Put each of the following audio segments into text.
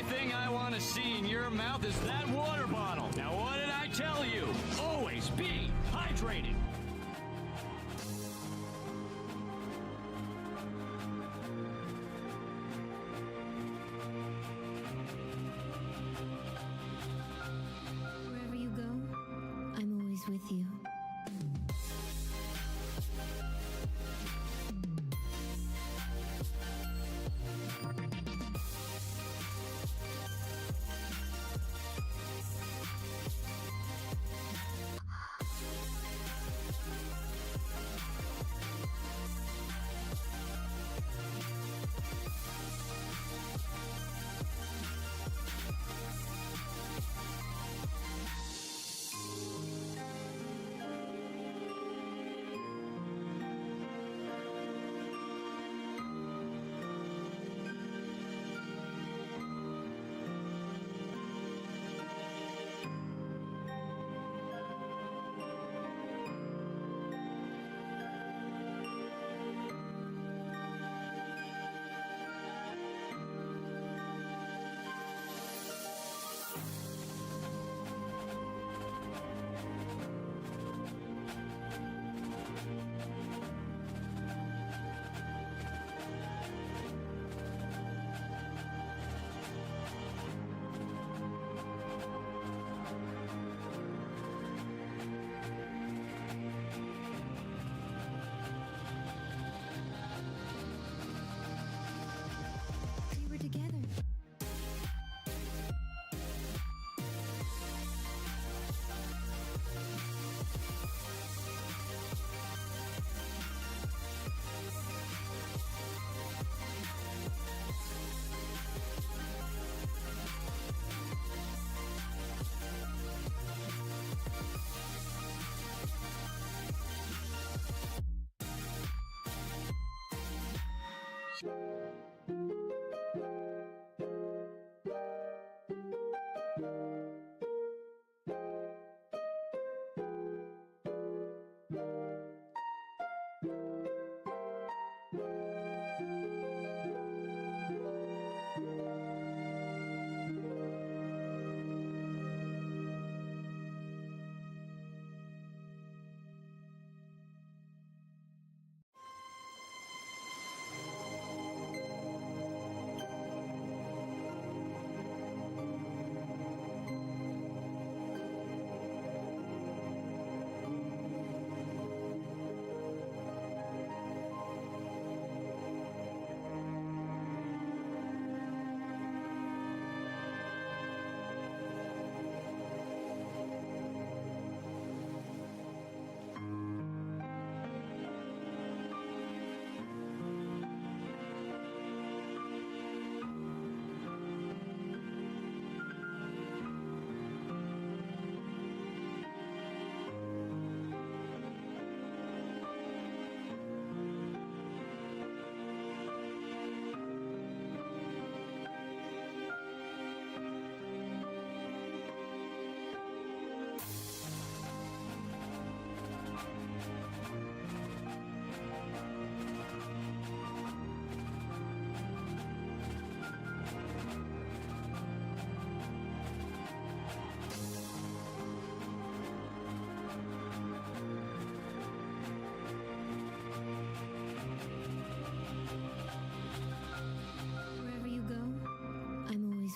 thing I want to see in your mouth is that water bottle. Now, what did I tell you? Always be hydrated. Wherever you go, I'm always with you.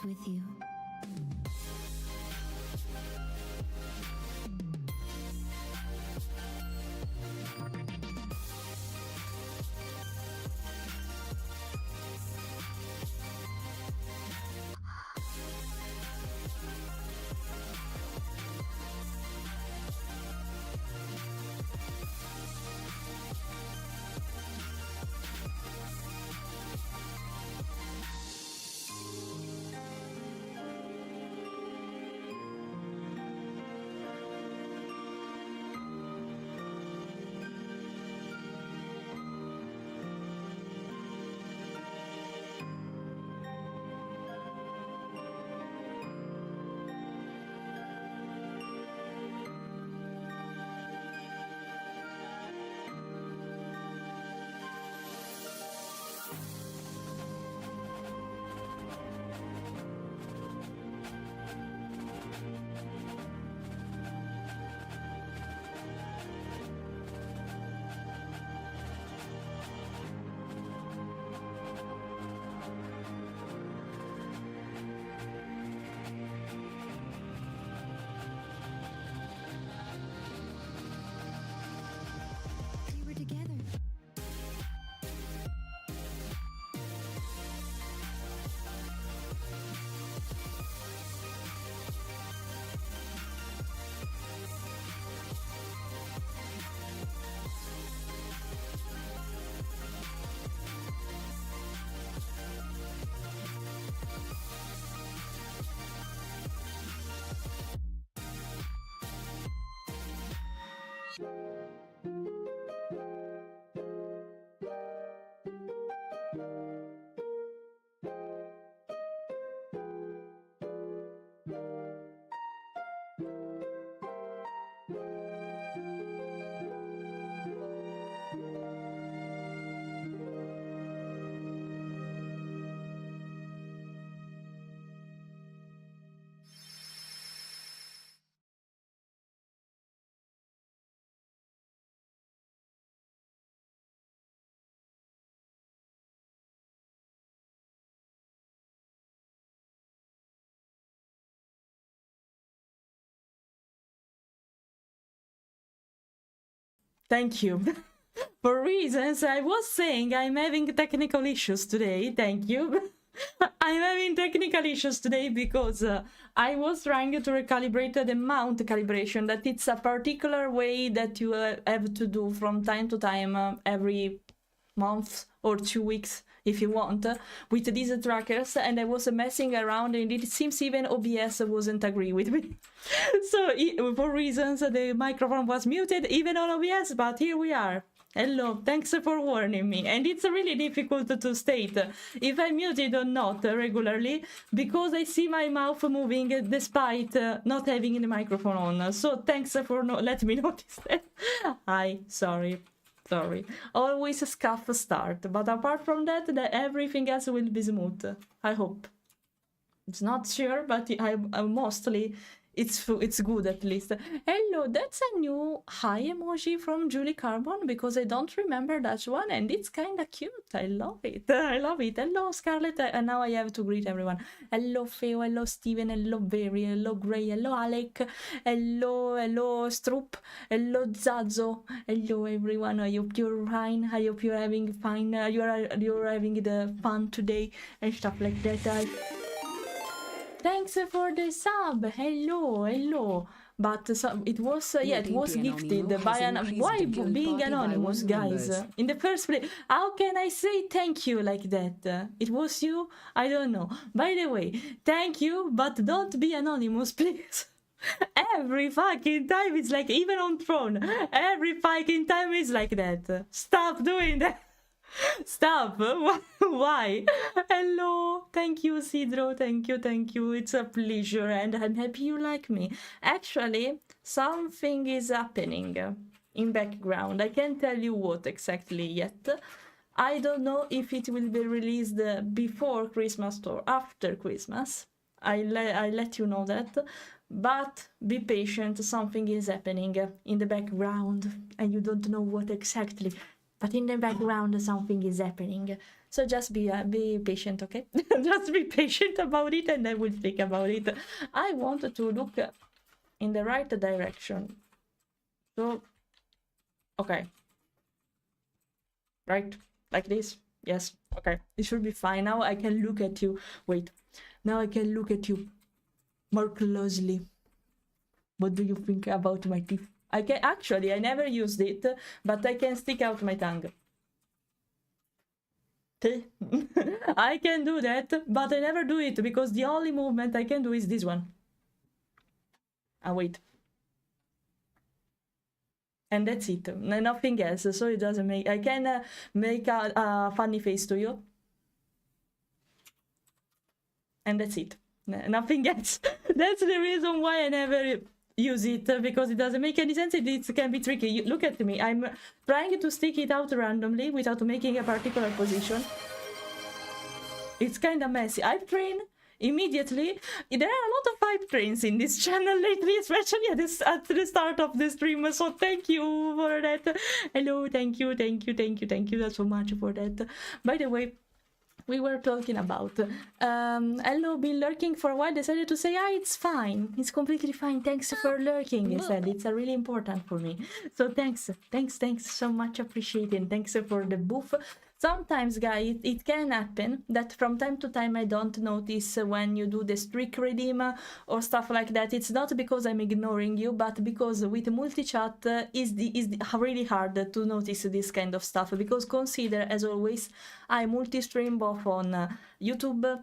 With you. Thank you. For reasons I was saying, I'm having technical issues today. Thank you. I'm having technical issues today because I was trying to recalibrate the mount calibration, that it's a particular way that you have to do from time to time, every month or 2 weeks if you want, with these trackers, and I was messing around and it seems even OBS wasn't agree with me. So for reasons the microphone was muted even on OBS, but here we are. Hello, thanks for warning me. And it's really difficult to state if I'm muted or not regularly because I see my mouth moving despite not having the microphone on. So thanks for let me notice that. Hi, sorry. Always a scuff start, but apart from that, everything else will be smooth. I hope. It's not sure, but I mostly it's good at least. Hello, that's a new hi emoji from Julie Carbon because I don't remember that one and it's kind of cute. I love it. Hello, Scarlett. And now I have to greet everyone. Hello, Feo. Hello, Steven. Hello, Barry. Hello, Gray. Hello, Alec. Hello, Stroop. Hello, Zazo. Hello, everyone. I hope you're fine. I hope you're having fun. You're having the fun today and stuff like that. Thanks for the sub. Hello. But it was it was gifted by an. Why being anonymous, guys? In the first place, how can I say thank you like that? It was you. I don't know. By the way, thank you, but don't be anonymous, please. Every fucking time it's like, even on Throne, every fucking time it's like that. Stop doing that. Stop. Why? Hello. Thank you, Sidro. Thank you. It's a pleasure and I'm happy you like me. Actually, something is happening in background. I can't tell you what exactly yet. I don't know if it will be released before Christmas or after Christmas. I let you know that. But be patient. Something is happening in the background and you don't know what exactly. But in the background, something is happening. So just be patient, okay? Just be patient about it and I will think about it. I want to look in the right direction. So, okay. Right? Like this? Yes. Okay. It should be fine. Now I can look at you. Wait. Now I can look at you more closely. What do you think about my teeth? I never used it, but I can stick out my tongue. I can do that, but I never do it because the only movement I can do is this one. Wait. And that's it. Nothing else, so it doesn't make... I can make a funny face to you. And that's it. Nothing else. That's the reason why I never... use it, because it doesn't make any sense. It can be tricky. Look at me. I'm trying to stick it out randomly without making a particular position. It's kind of messy. I've trained immediately. There are a lot of hype trains in this channel lately, especially at the start of the stream. So thank you for that. Hello, thank you so much for that. By the way, we were talking about hello, been lurking for a while, decided to say it's fine, it's completely fine, thanks for lurking, he said. It's really important for me, so thanks so much, appreciating. Thanks for the buff. Sometimes, guys, it can happen that from time to time I don't notice when you do the streak redeem or stuff like that. It's not because I'm ignoring you, but because with multi-chat is really hard to notice this kind of stuff, because consider, as always, I multi-stream both on YouTube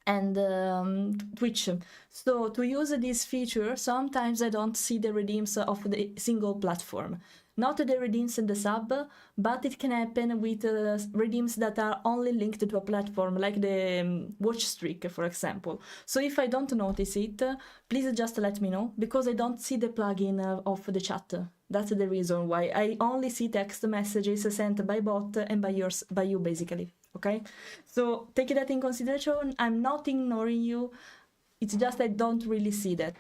and Twitch. So to use this feature, sometimes I don't see the redeems of the single platform. Not the redeems in the sub, but it can happen with redeems that are only linked to a platform, like the watch streak, for example. So if I don't notice it, please just let me know, because I don't see the plugin of the chat. That's the reason why. I only see text messages sent by bot and by you, basically. Okay? So take that in consideration. I'm not ignoring you. It's just I don't really see that.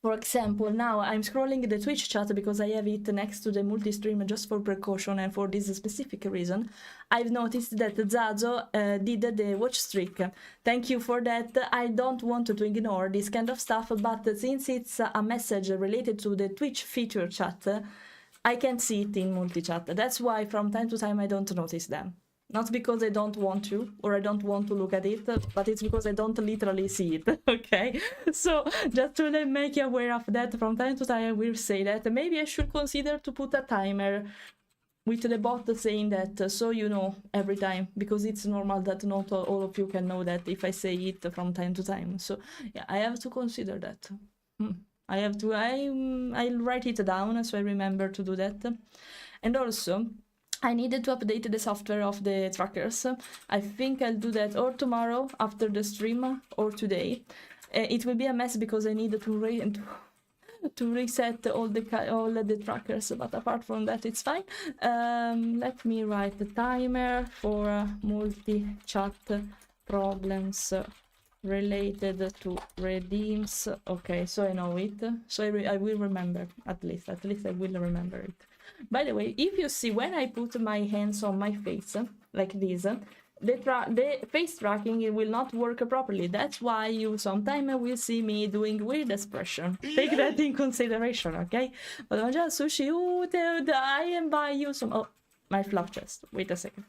For example, now I'm scrolling the Twitch chat because I have it next to the multi-stream just for precaution and for this specific reason. I've noticed that Zazo did the watch streak. Thank you for that. I don't want to ignore this kind of stuff, but since it's a message related to the Twitch feature chat, I can't see it in multi-chat. That's why from time to time I don't notice them. Not because I don't want to, or I don't want to look at it, but it's because I don't literally see it, okay? So, just to make you aware of that, from time to time I will say that maybe I should consider to put a timer with the bot saying that, so you know every time, because it's normal that not all of you can know that if I say it from time to time. So, yeah, I have to consider that. I have to, I'll write it down so I remember to do that. And also, I needed to update the software of the trackers. I think I'll do that or tomorrow after the stream or today. It will be a mess because I need to reset all the trackers, but apart from that, it's fine. Let me write the timer for multi-chat problems related to redeems. Okay, so I know it. So I will remember, at least I will remember it. By the way, if you see when I put my hands on my face, like this, the face tracking will not work properly. That's why you sometimes will see me doing weird expression. Take that in consideration, okay? But sushi, I invite you some... Oh, my fluff chest. Wait a second.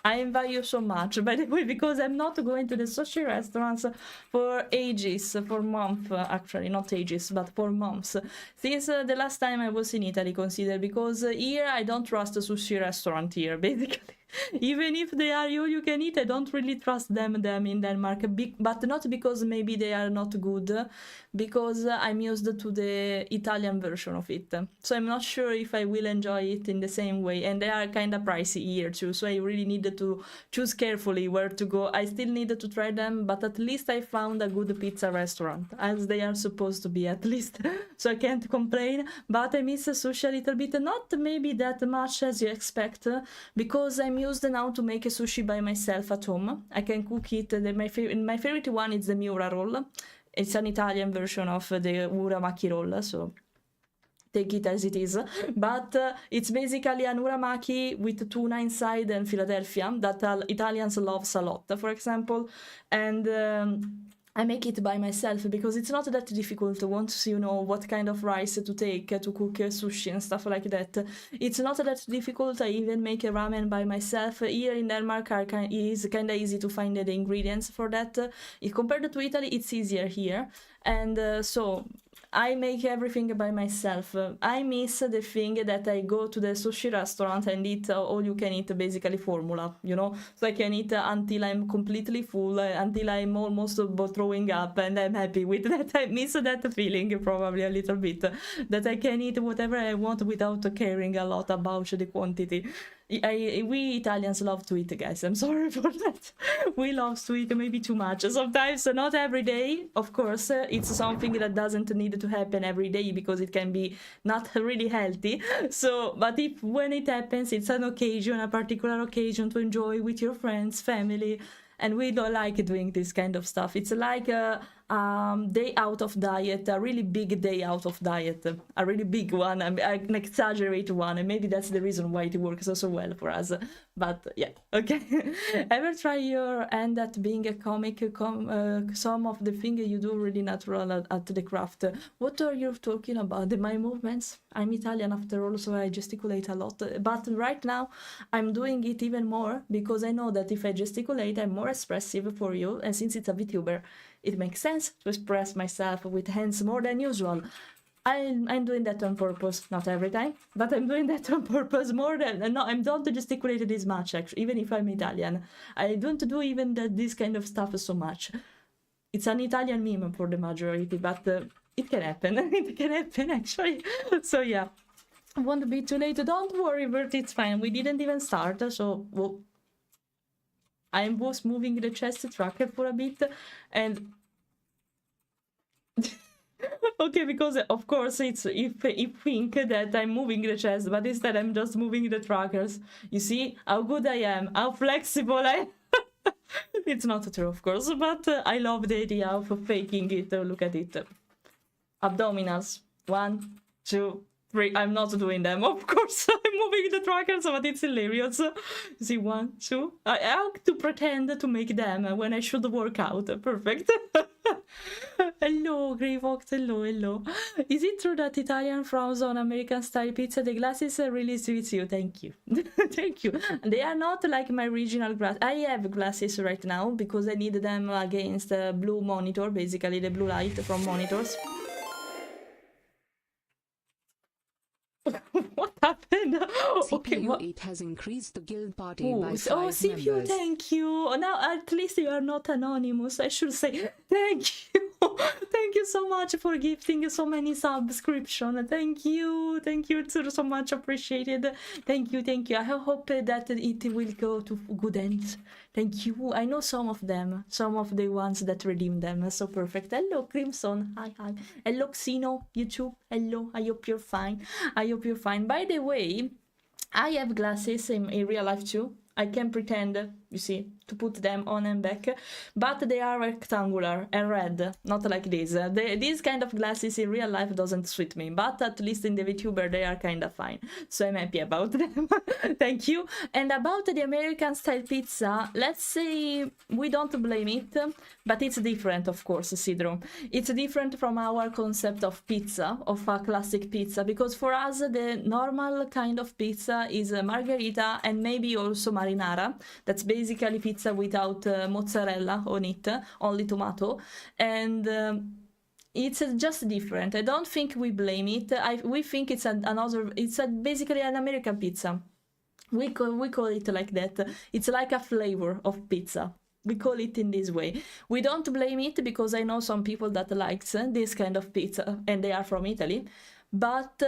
I invite you so much, by the way, because I'm not going to the sushi restaurants for ages, for months, actually, not ages, but for months. Since the last time I was in Italy, consider, because here I don't trust a sushi restaurant here, basically. Even if they are all you can eat, I don't really trust them in Denmark, but not because maybe they are not good, because I'm used to the Italian version of it. So I'm not sure if I will enjoy it in the same way, and they are kind of pricey here too, so I really needed to choose carefully where to go. I still needed to try them, but at least I found a good pizza restaurant, as they are supposed to be at least, so I can't complain. But I miss sushi a little bit, not maybe that much as you expect, because I'm used now to make a sushi by myself at home. I can cook it. My favorite one is the Miura roll. It's an Italian version of the uramaki roll, so take it as it is. But it's basically an uramaki with tuna inside and Philadelphia that Italians love a lot, for example. And I make it by myself because it's not that difficult once you know what kind of rice to take to cook sushi and stuff like that. It's not that difficult. I even make a ramen by myself. Here in Denmark it is kind of easy to find the ingredients for that. Compared to Italy, it's easier here. And so I make everything by myself. I miss the thing that I go to the sushi restaurant and eat all you can eat, basically formula, you know? So I can eat until I'm completely full, until I'm almost throwing up, and I'm happy with that. I miss that feeling probably a little bit, that I can eat whatever I want without caring a lot about the quantity. We Italians love to eat, guys. I'm sorry for that. We love to eat maybe too much. Sometimes, not every day, of course. It's something that doesn't need to happen every day because it can be not really healthy. So, but when it happens, it's an occasion, a particular occasion to enjoy with your friends, family. And we don't like doing this kind of stuff. It's like a day out of diet, a really big day out of diet, a really big one, an exaggerate one, and maybe that's the reason why it works so well for us. But yeah, okay. Ever try your hand at being a comic? Some of the things you do really natural at the craft. What are you talking about? My movements? I'm Italian after all, so I gesticulate a lot. But right now, I'm doing it even more because I know that if I gesticulate, I'm more expressive for you. And since it's a Vtuber, it makes sense to express myself with hands more than usual. I'm doing that on purpose, not every time, but I'm doing that on purpose more than... No, I don't gesticulate this much, actually, even if I'm Italian. I don't do even this kind of stuff so much. It's an Italian meme for the majority, but it can happen. It can happen, actually. So, yeah. Won't be too late. Don't worry, Bert, it's fine. We didn't even start, so... Well, I was moving the chest tracker for a bit, and... Okay, because of course it's if think that I'm moving the chest, but instead I'm just moving the trackers. You see how good I am, how flexible I am. It's not true, of course, but I love the idea of faking it. Look at it. Abdominals. 1, 2, 3. I'm not doing them, of course. I'm moving the trackers, but it's hilarious. See, 1, 2. I have to pretend to make them when I should work out. Perfect. Hello, Greyfox, hello. Is it true that Italian frozen American style pizza, the glasses really suits you? Thank you. Thank you. They are not like my original glass. I have glasses right now because I need them against the blue monitor, basically the blue light from monitors. What happened? Okay, CPU what? 8 has increased the guild party by 5 Oh, CPU, members. thank you. Now at least you are not anonymous. I should say thank you. Thank you so much for gifting so many subscription. Thank you. It's so much appreciated. Thank you. I hope that it will go to good ends. Thank you. I know some of them, some of the ones that redeem them. So perfect. Hello, Crimson. Hi. Hello, Xeno. You too. Hello. I hope you're fine. By the way, I have glasses in real life too. I can pretend, you see, to put them on and back, but they are rectangular and red, not like this. These kind of glasses in real life doesn't suit me, but at least in the VTuber they are kind of fine. So I'm happy about them. Thank you. And about the American style pizza, let's say we don't blame it, but it's different, of course, Sidro. It's different from our concept of pizza, of a classic pizza, because for us the normal kind of pizza is a margherita and maybe also marinara. That's basically pizza without mozzarella on it, only tomato, and it's just different. I don't think we blame it. We think it's basically an American pizza. We call it like that. It's like a flavor of pizza. We call it in this way. We don't blame it because I know some people that likes this kind of pizza and they are from Italy. But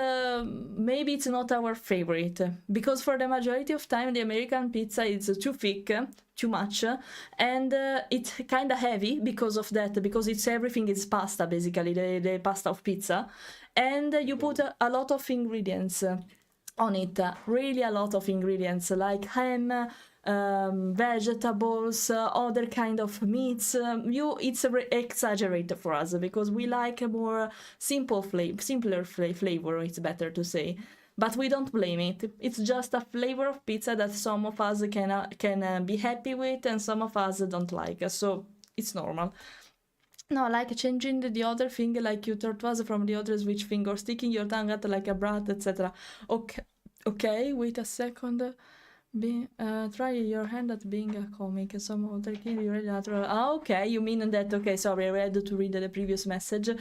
maybe it's not our favorite, because for the majority of time the American pizza is too thick, too much, and it's kind of heavy because of that, because everything is pasta, basically, the pasta of pizza, and you put a lot of ingredients on it, really a lot of ingredients, like ham, vegetables, other kind of meats. It's exaggerated for us because we like a more simpler flavor. It's better to say, but we don't blame it. It's just a flavor of pizza that some of us can be happy with and some of us don't like. So it's normal. No, like changing the other thing, like you thought was from the other switch finger, sticking your tongue out like a brat, etc. Okay, wait a second. Try your hand at being a comic. Some other kid, you really natural. Okay, you mean that? Okay, sorry, I had to read the previous message.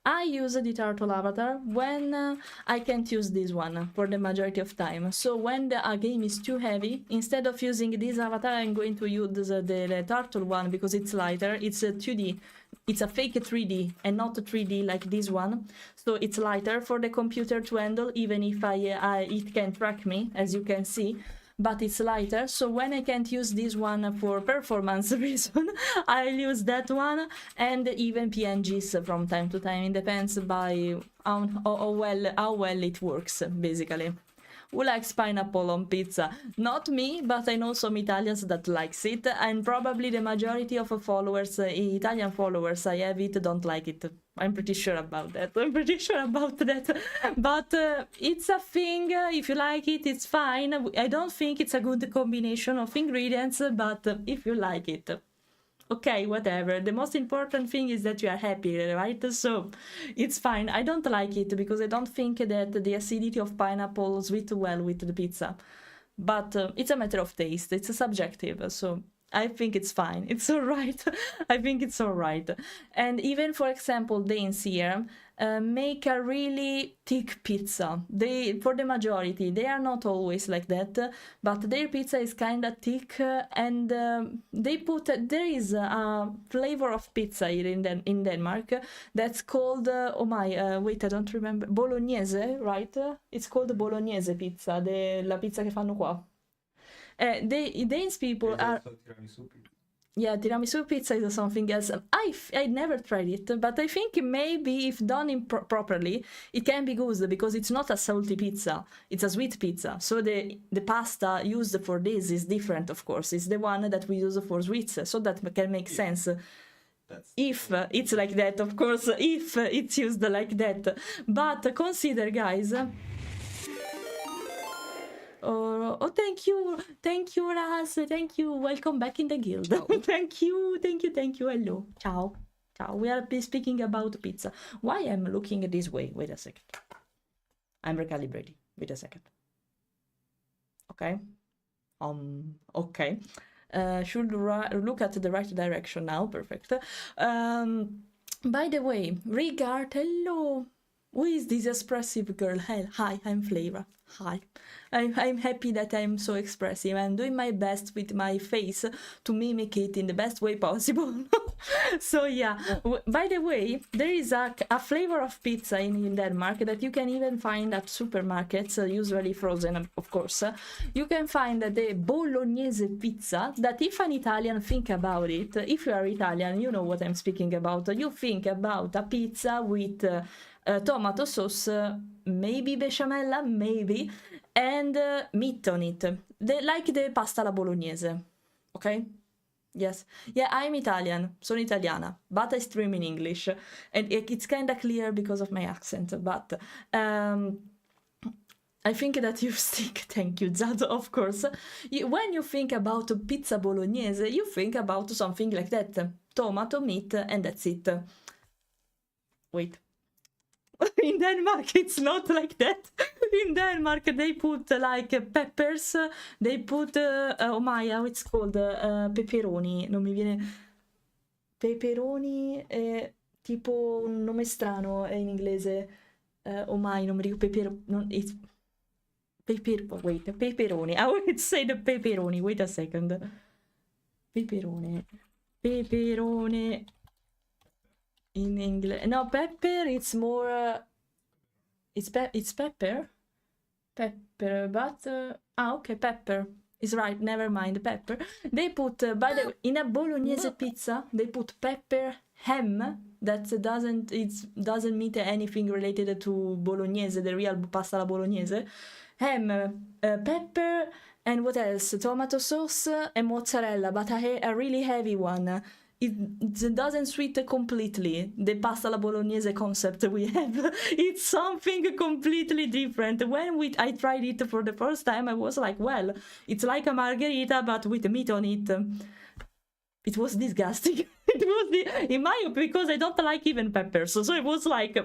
I use the turtle avatar when I can't use this one for the majority of time. So when a game is too heavy, instead of using this avatar, I'm going to use the turtle one because it's lighter. It's a 2D. It's a fake 3D and not a 3D like this one. So it's lighter for the computer to handle, even if it can track me, as you can see. But it's lighter, so when I can't use this one for performance reason, I'll use that one, and even PNGs from time to time. It depends by how well it works, basically. Who likes pineapple on pizza? Not me, but I know some Italians that likes it, and probably the majority of followers, Italian followers I have it, don't like it. I'm pretty sure about that. But it's a thing. If you like it, it's fine. I don't think it's a good combination of ingredients, but if you like it, okay, whatever. The most important thing is that you are happy, right? So it's fine. I don't like it because I don't think that the acidity of pineapple sweet well with the pizza. But it's a matter of taste. It's subjective. So I think it's fine. It's all right. I think it's all right. And even, for example, Danes here make a really thick pizza. For the majority, they are not always like that, but their pizza is kind of thick, and there is a flavor of pizza here in Denmark that's called wait, I don't remember, bolognese, right? It's called Bolognese pizza, la pizza che fanno qua. Danish people are... Yeah, tiramisu pizza is something else. I never tried it, but I think maybe if done properly, it can be good because it's not a salty pizza, it's a sweet pizza. So the pasta used for this is different, of course. It's the one that we use for sweets, so that can make sense. If it's like that, of course, if it's used like that. But consider, guys... Oh, thank you, Raz, thank you, welcome back in the guild. Thank you, hello, ciao. Ciao. We are speaking about pizza. Why I'm looking this way? Wait a second. I'm recalibrating. Wait a second. Okay. Okay. Should look at the right direction now. Perfect. By the way, regard, hello. Who is this expressive girl? Hi, I'm Fleira. Hi. I'm happy that I'm so expressive. I'm doing my best with my face to mimic it in the best way possible. So yeah, by the way, there is a flavor of pizza in Denmark that you can even find at supermarkets, usually frozen, of course. You can find the bolognese pizza, that if an Italian think about it, if you are Italian, you know what I'm speaking about. You think about a pizza with tomato sauce, maybe bechamel, maybe, and meat on it, like the pasta alla bolognese. Okay? Yes. Yeah, I'm Italian, sono italiana, but I stream in English, and it's kind of clear because of my accent, but I think that you think, thank you, Zad, of course. When you think about pizza bolognese, you think about something like that, tomato, meat, and that's it. Wait. In Denmark, it's not like that. In Denmark, they put like peppers. They put, oh my, how it's called? Peperoni. Non mi viene. Peperoni è tipo un nome strano in inglese. Oh my, non mi ricordo. Wait, peperoni. I would say the peperoni. Wait a second. Peperoni. Peperoni. In English, no, pepper. It's more. It's pepper, but okay, pepper is right. Never mind, pepper. They put in a bolognese pizza. They put pepper, ham. That doesn't mean anything related to bolognese, the real pasta alla bolognese. Ham, pepper, and what else? Tomato sauce and mozzarella, but a really heavy one. It doesn't sweet completely the pasta alla bolognese concept we have. It's something completely different. When I tried it for the first time, I was like, well, it's like a margherita but with meat on it. It was disgusting. It was in my opinion, because I don't like even peppers, so it was like,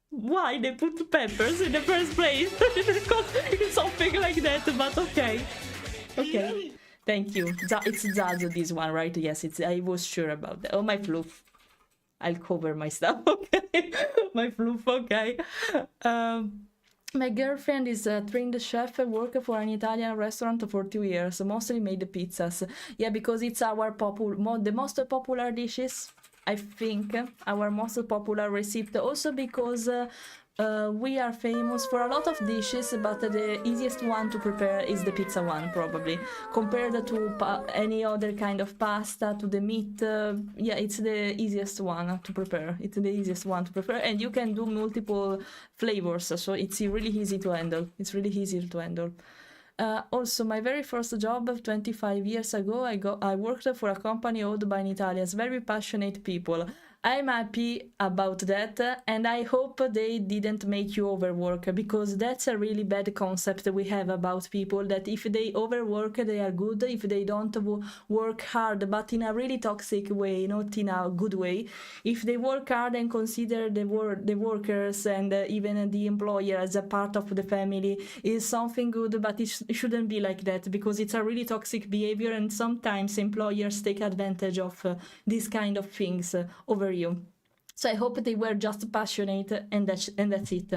why they put peppers in the first place? It's something like that, but okay. Thank you. It's Zazo, this one, right? Yes, I was sure about that. Oh, my floof. I'll cover my stuff, okay? My floof, okay. My girlfriend is a trained chef, worked for an Italian restaurant for 2 years, mostly made pizzas. Yeah, because it's our the most popular dishes, I think, our most popular recipe. Also because we are famous for a lot of dishes, but the easiest one to prepare is the pizza one, probably. Compared to any other kind of pasta, to the meat, yeah, it's the easiest one to prepare. It's the easiest one to prepare, and you can do multiple flavors, so it's really easy to handle. It's really easy to handle. Also, my very first job 25 years ago, I worked for a company owned by Italians, very passionate people. I'm happy about that, and I hope they didn't make you overwork, because that's a really bad concept we have about people, that if they overwork, they are good, if they don't work hard, but in a really toxic way, not in a good way. If they work hard and consider the workers and even the employer as a part of the family, is something good, but it shouldn't be like that, because it's a really toxic behavior, and sometimes employers take advantage of these kind of things over you. So I hope they were just passionate, and that's it.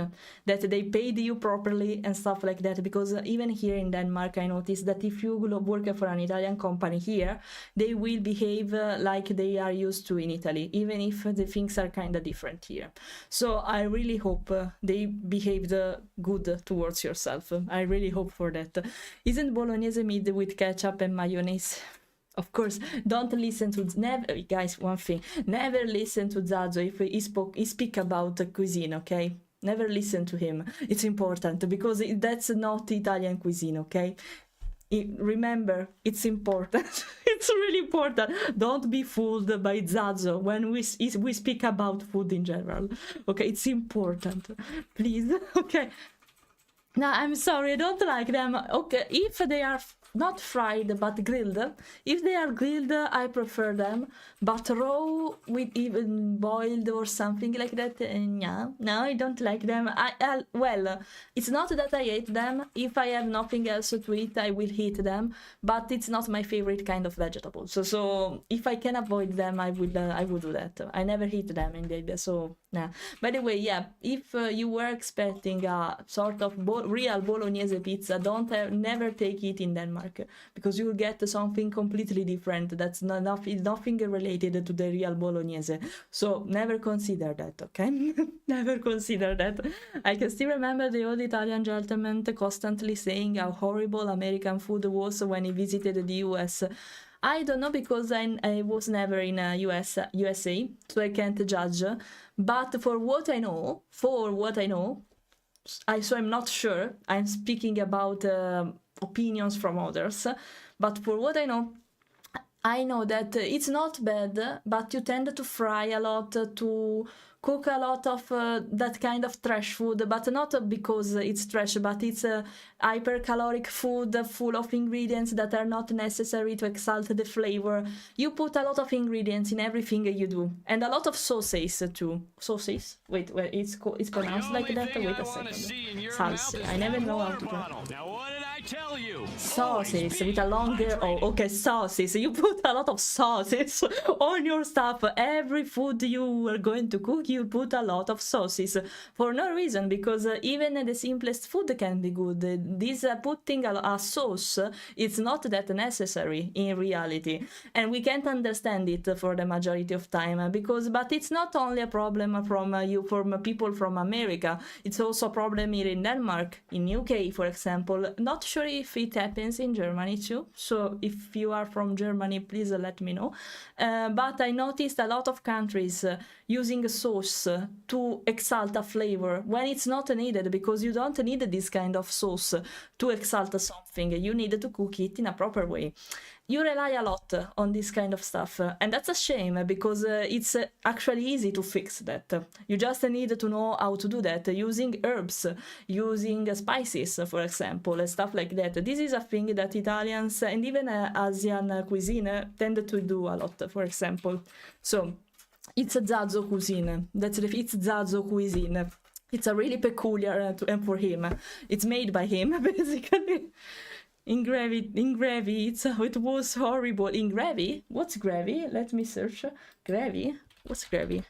That they paid you properly and stuff like that. Because even here in Denmark, I noticed that if you work for an Italian company here, they will behave like they are used to in Italy, even if the things are kind of different here. So I really hope they behaved good towards yourself. I really hope for that. Isn't bolognese made with ketchup and mayonnaise? Of course, don't listen to guys. One thing: never listen to Zazo if he speak about cuisine. Okay, never listen to him. It's important, because that's not Italian cuisine. Okay, remember, it's important. It's really important. Don't be fooled by Zazo when we speak about food in general. Okay, it's important. Please. Okay. No, I'm sorry, I don't like them. Okay, if they are not fried but grilled. If they are grilled, I prefer them, but raw with even boiled or something like that, no, I don't like them. Well, it's not that I hate them. If I have nothing else to eat, I will eat them, but it's not my favorite kind of vegetable. So if I can avoid them, I would do that. I never eat them indeed, so nah. By the way, yeah, if you were expecting a sort of real bolognese pizza, never take it in Denmark, because you will get something completely different that's nothing related to the real bolognese. So never consider that, okay? Never consider that. I can still remember the old Italian gentleman constantly saying how horrible American food was when he visited the US. I don't know, because I was never in USA, so I can't judge. But for what I know, so I'm not sure. I'm speaking about opinions from others. But for what I know that it's not bad, but you tend to fry a lot, to cook a lot of that kind of trash food, but not because it's trash, but it's hypercaloric food full of ingredients that are not necessary to exalt the flavor. You put a lot of ingredients in everything you do, and a lot of sauces too. Sauces? Wait, it's pronounced like that? Wait a second. Salsa. I never know how to pronounce. Now what did I tell you? Sauces with a longer sauces. You put a lot of sauces on your stuff. Every food you are going to cook, you put a lot of sauces for no reason, because even the simplest food can be good. This putting a sauce, it's not that necessary in reality, and we can't understand it for the majority of time, but it's not only a problem from people from America, it's also a problem here in Denmark, in UK for example. Not sure if it happens in Germany too, so if you are from Germany, please let me know. But I noticed a lot of countries using sauce to exalt a flavor when it's not needed, because you don't need this kind of sauce to exalt something. You need to cook it in a proper way. You rely a lot on this kind of stuff, and that's a shame, because it's actually easy to fix that. You just need to know how to do that, using herbs, using spices, for example, and stuff like that. This is a thing that Italians and even Asian cuisine tend to do a lot, for example. So it's a Zazo cuisine. It's Zazo cuisine. It's a really peculiar and for him. It's made by him, basically. In gravy, it was horrible. In gravy? What's gravy? Let me search. Gravy? What's gravy?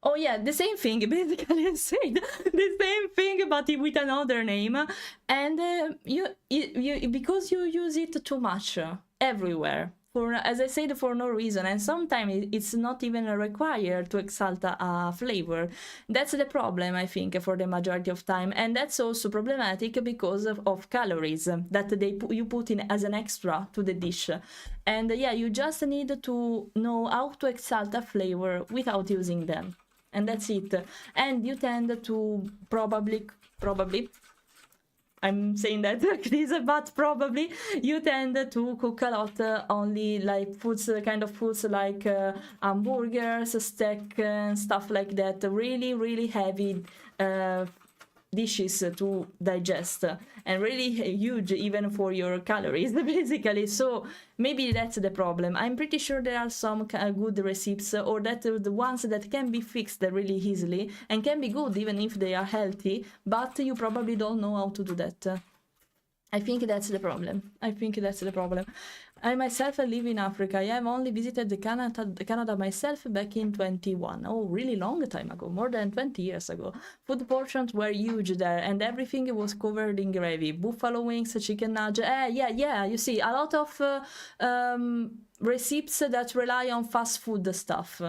Oh yeah, the same thing, basically. I said the same thing, but with another name. And you because you use it too much everywhere. As I said, for no reason, and sometimes it's not even required to exalt a flavor. That's the problem, I think, for the majority of time, and that's also problematic because of calories that you put in as an extra to the dish. And yeah, you just need to know how to exalt a flavor without using them, and that's it. And you tend to probably I'm saying that like this, but probably you tend to cook a lot only like kind of foods like hamburgers, steak, and stuff like that. Really, really heavy dishes to digest, and really huge even for your calories, basically. So maybe that's the problem. I'm pretty sure there are some good recipes, or that the ones that can be fixed really easily and can be good even if they are healthy, but you probably don't know how to do that. I think that's the problem. I myself live in Africa. I have only visited Canada myself back in 21. Oh, really long time ago, more than 20 years ago. Food portions were huge there, and everything was covered in gravy. Buffalo wings, chicken nuggets. Yeah. You see, a lot of recipes that rely on fast food stuff.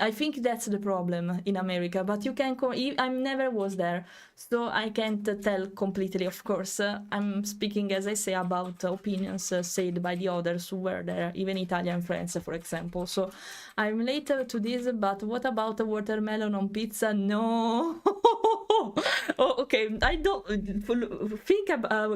I think that's the problem in America, but you can I never was there, so I can't tell completely, of course. I'm speaking, as I say, about opinions said by the others who were there, even Italian friends, for example. So I'm late to this, but what about the watermelon on pizza? No. Oh, okay, I don't think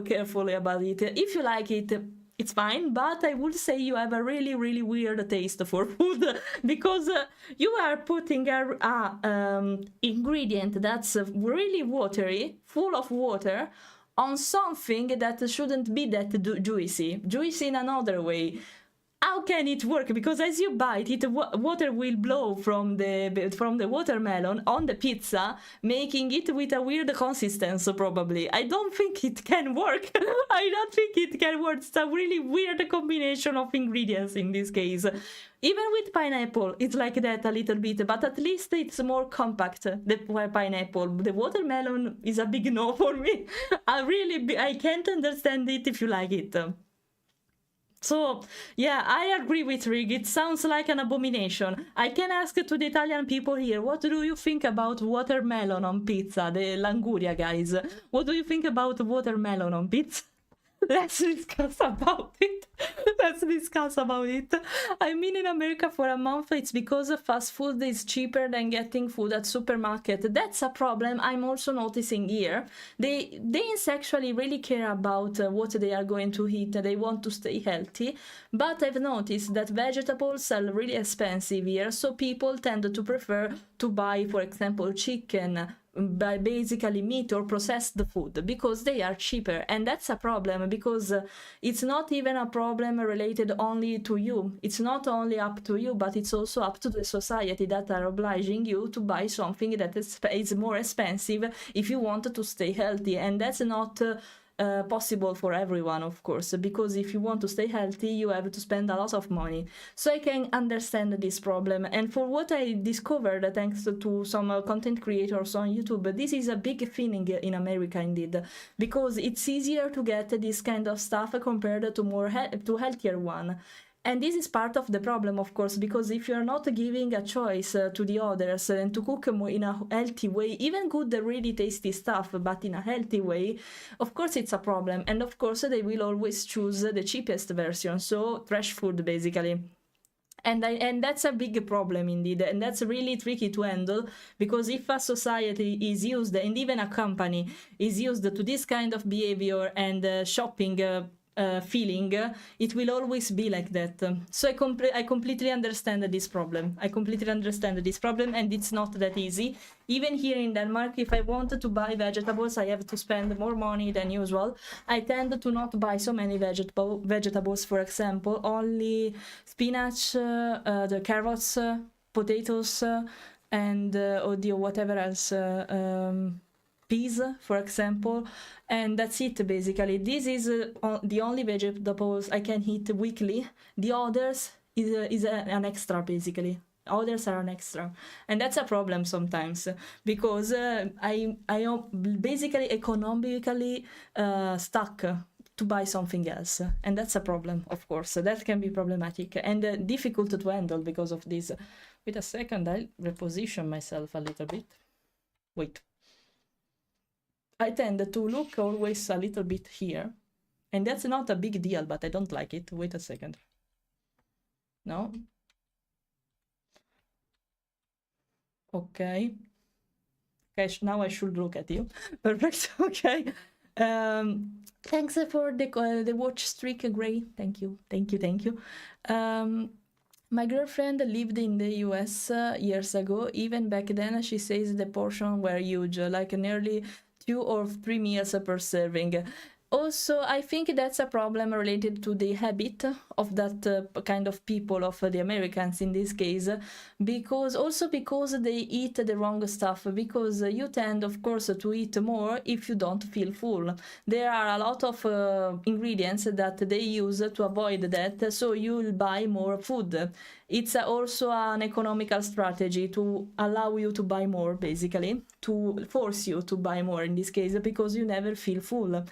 carefully about it. If you like it, it's fine, but I would say you have a really, really weird taste for food, because you are putting a ingredient that's really watery, full of water, on something that shouldn't be that juicy. Juicy in another way. How can it work? Because as you bite it, water will blow from the watermelon on the pizza, making it with a weird consistency probably. I don't think it can work. I don't think it can work. It's a really weird combination of ingredients in this case. Even with pineapple, it's like that a little bit, but at least it's more compact, the pineapple. The watermelon is a big no for me. I can't understand it if you like it. So, yeah, I agree with Rig. It sounds like an abomination. I can ask to the Italian people here, what do you think about watermelon on pizza? The Languria guys. What do you think about watermelon on pizza? Let's discuss about it. I've been in America for a month. It's because fast food is cheaper than getting food at supermarket. That's a problem I'm also noticing here. They actually really care about what they are going to eat. They want to stay healthy. But I've noticed that vegetables are really expensive here. So people tend to prefer to buy, for example, chicken, by basically meat or processed food because they are cheaper, and that's a problem because it's not even a problem related only to you. It's not only up to you, but it's also up to the society that are obliging you to buy something that is more expensive if you want to stay healthy, and that's not possible for everyone, of course, because if you want to stay healthy you have to spend a lot of money. So I can understand this problem, and for what I discovered thanks to some content creators on YouTube, this is a big thing in America indeed, because it's easier to get this kind of stuff compared to healthier one. And this is part of the problem, of course, because if you're not giving a choice to the others and to cook more in a healthy way, even good, really tasty stuff, but in a healthy way, of course it's a problem. And of course they will always choose the cheapest version, so trash food basically. And that's a big problem indeed, and that's really tricky to handle, because if a society is used, and even a company is used to this kind of behavior and shopping feeling, it will always be like that. So I completely understand this problem. And it's not that easy. Even here in Denmark, if I want to buy vegetables, I have to spend more money than usual. I tend to not buy so many vegetables, for example, only spinach, the carrots, potatoes, and whatever else, peas, for example, and that's it basically. This is the only vegetables I can eat weekly. The others is an extra basically. Others are an extra, and that's a problem sometimes, because I am basically economically stuck to buy something else, and that's a problem, of course. That can be problematic and difficult to handle because of this. Wait a second, I'll reposition myself a little bit. Wait. I tend to look always a little bit here, and that's not a big deal, but I don't like it. Wait a second. No? Okay. Okay, now I should look at you. Perfect. Okay. Thanks for the watch streak, Gray. Thank you. My girlfriend lived in the US years ago. Even back then, she says the portion were huge, like nearly 2 or 3 meals per serving. Also, I think that's a problem related to the habit of that kind of people, of the Americans in this case, because they eat the wrong stuff, because you tend, of course, to eat more if you don't feel full. There are a lot of ingredients that they use to avoid that, so you'll buy more food. It's also an economical strategy to allow you to buy more, basically, to force you to buy more in this case, because you never feel full.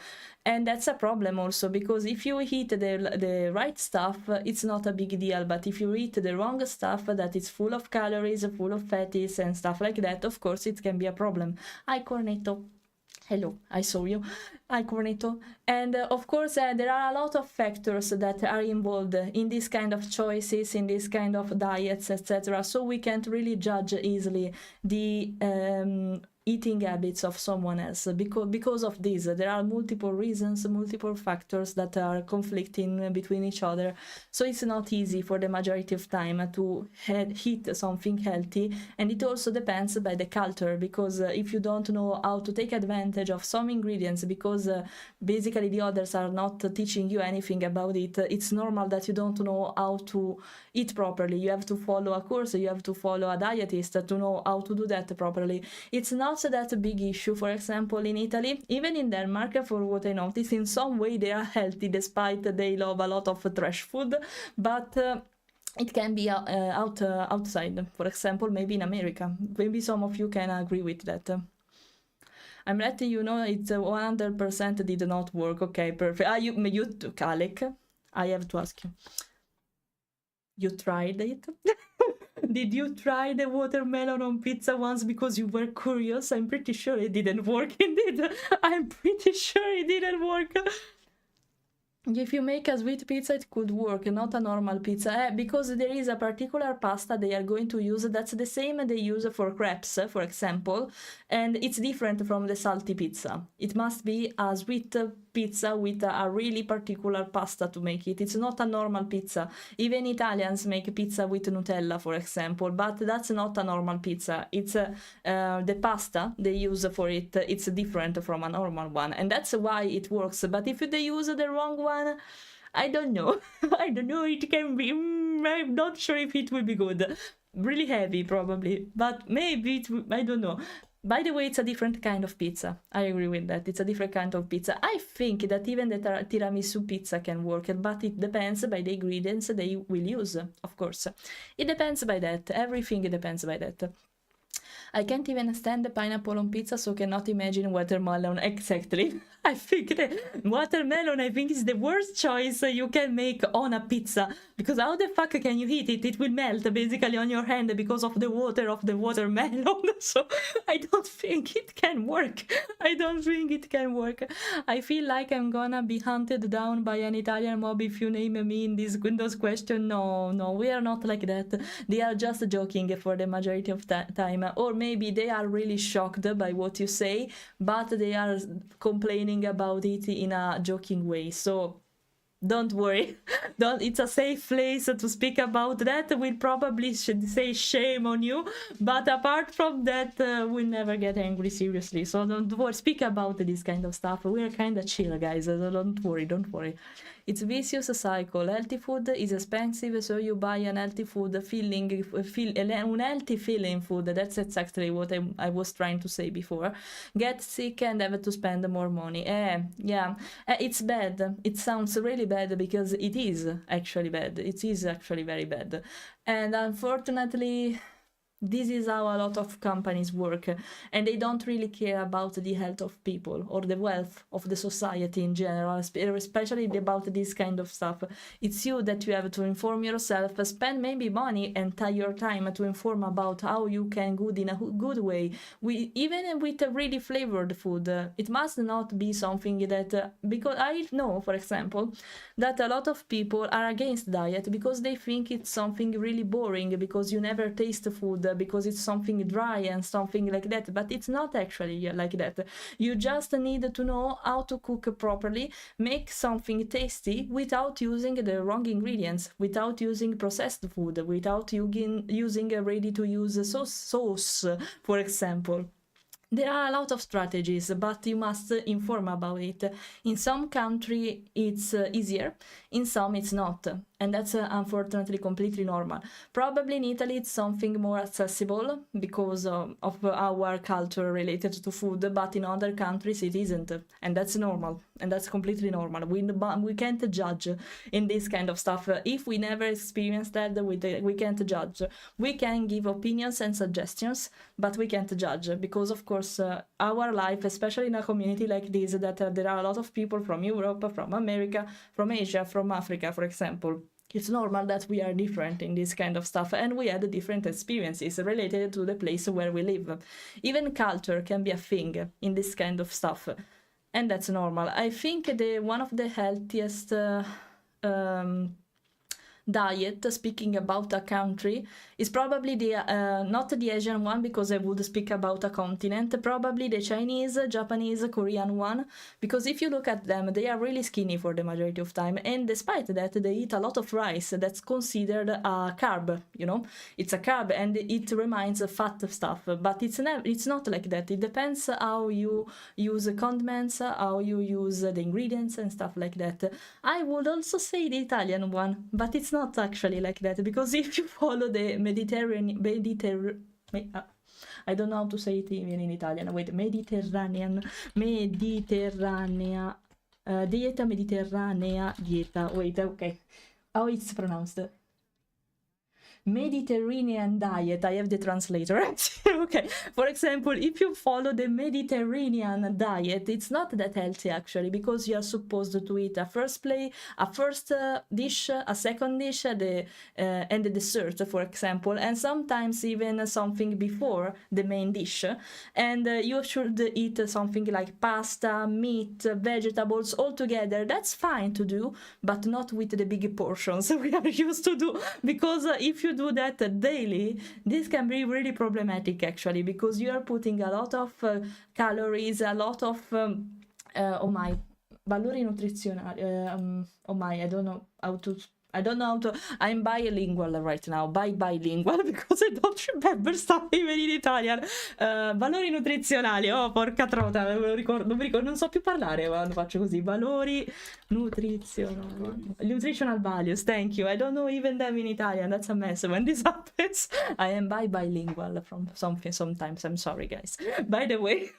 And that's a problem also, because if you eat the right stuff, it's not a big deal. But if you eat the wrong stuff that is full of calories, full of fatties and stuff like that, of course it can be a problem. Hi, Cornetto. Hello, I saw you. Hi, Cornetto. And of course, there are a lot of factors that are involved in this kind of choices, in this kind of diets, etc. So we can't really judge easily the eating habits of someone else, because of this. There are multiple reasons, multiple factors that are conflicting between each other, so it's not easy for the majority of time to eat something healthy. And it also depends by the culture, because if you don't know how to take advantage of some ingredients because because basically the others are not teaching you anything about it. It's normal that you don't know how to eat properly. You have to follow a course, you have to follow a dietist to know how to do that properly. It's not that big issue. For example, in Italy, even in Denmark, for what I noticed, in some way they are healthy despite they love a lot of trash food, but it can be outside. For example, maybe in America. Maybe some of you can agree with that. I'm letting you know it's 100% did not work. Okay, perfect. You took Alec. I have to ask you. You tried it? Did you try the watermelon on pizza once because you were curious? I'm pretty sure it didn't work indeed. I'm pretty sure it didn't work. If you make a sweet pizza, it could work, not a normal pizza. Because there is a particular pasta they are going to use that's the same they use for crepes, for example, and it's different from the salty pizza. It must be a sweet pizza with a really particular pasta to make it. It's not a normal pizza. Even Italians make pizza with Nutella, for example, but that's not a normal pizza. It's the pasta they use for it. It's different from a normal one, and that's why it works. But if they use the wrong one, I don't know. I don't know. It can be. I'm not sure if it will be good. Really heavy, probably, but maybe it. I don't know. By the way, it's a different kind of pizza. I agree with that. It's a different kind of pizza. I think that even the tiramisu pizza can work, but it depends by the ingredients they will use, of course. It depends by that. Everything depends by that. I can't even stand the pineapple on pizza, so cannot imagine watermelon. Exactly. I think the watermelon, is the worst choice you can make on a pizza. Because how the fuck can you eat it? It will melt basically on your hand because of the water of the watermelon. So I don't think it can work. I don't think it can work. I feel like I'm gonna be hunted down by an Italian mob if you name me in those questions. No, we are not like that. They are just joking for the majority of time. Or maybe they are really shocked by what you say, but they are complaining about it in a joking way. So don't worry. It's a safe place to speak about that. We'll probably should say shame on you, but apart from that, we'll never get angry, seriously. So don't worry, speak about this kind of stuff. We're kind of chill, guys. So don't worry. It's vicious cycle. Healthy food is expensive, so you buy an healthy food unhealthy feeling food. That's exactly what I was trying to say before. Get sick and have to spend more money. Yeah, it's bad. It sounds really bad because it is actually bad. It is actually very bad. And unfortunately, this is how a lot of companies work, and they don't really care about the health of people or the wealth of the society in general, especially about this kind of stuff. It's you that you have to inform yourself, spend maybe money and your time to inform about how you can good in a good way. Even with a really flavored food, it must not be something that, because I know, for example, that a lot of people are against diet because they think it's something really boring, because you never taste food, because it's something dry and something like that. But it's not actually like that. You just need to know how to cook properly, make something tasty without using the wrong ingredients, without using processed food, without using a ready-to-use sauce, for example. There are a lot of strategies, but you must inform about it. In some country it's easier, in some it's not, and that's unfortunately completely normal. Probably in Italy it's something more accessible because of our culture related to food, but in other countries it isn't, and that's normal, and that's completely normal. We can't judge in this kind of stuff. If we never experienced that, we can't judge. We can give opinions and suggestions, but we can't judge, because of course our life, especially in a community like this, that there are a lot of people from Europe, from America, from Asia, from Africa, for example. It's normal that we are different in this kind of stuff, and we had different experiences related to the place where we live. Even culture can be a thing in this kind of stuff, and that's normal. I think one of the healthiest diet, speaking about a country, is probably the not the Asian one, because I would speak about a continent, probably the Chinese, Japanese, Korean one, because if you look at them, they are really skinny for the majority of time, and despite that, they eat a lot of rice. That's considered a carb, you know, it's a carb, and it reminds of fat stuff, but it's not like that. It depends how you use condiments, how you use the ingredients and stuff like that. I would also say the Italian one, but it's not actually like that, because if you follow the I don't know how to say it even in Italian. Wait, Mediterranean, dieta mediterranea, dieta. Wait, okay. How it's pronounced? Mediterranean diet. I have the translator. Okay. For example, if you follow the Mediterranean diet, it's not that healthy actually, because you are supposed to eat a first dish, a second dish, and the dessert, for example, and sometimes even something before the main dish. And you should eat something like pasta, meat, vegetables all together. That's fine to do, but not with the big portions we are used to do, because if you do that daily, this can be really problematic actually, because you are putting a lot of calories, a lot of valori nutrizionali. I'm bilingual right now, bilingual, because I don't remember stuff even in Italian. Valori nutrizionali, oh porca trota, non mi ricordo, non so più parlare quando faccio così. Valori nutrizionali, nutritional values, thank you. I don't know even them in Italian, that's a mess when this happens. I am bilingual from sometimes, I'm sorry guys. By the way,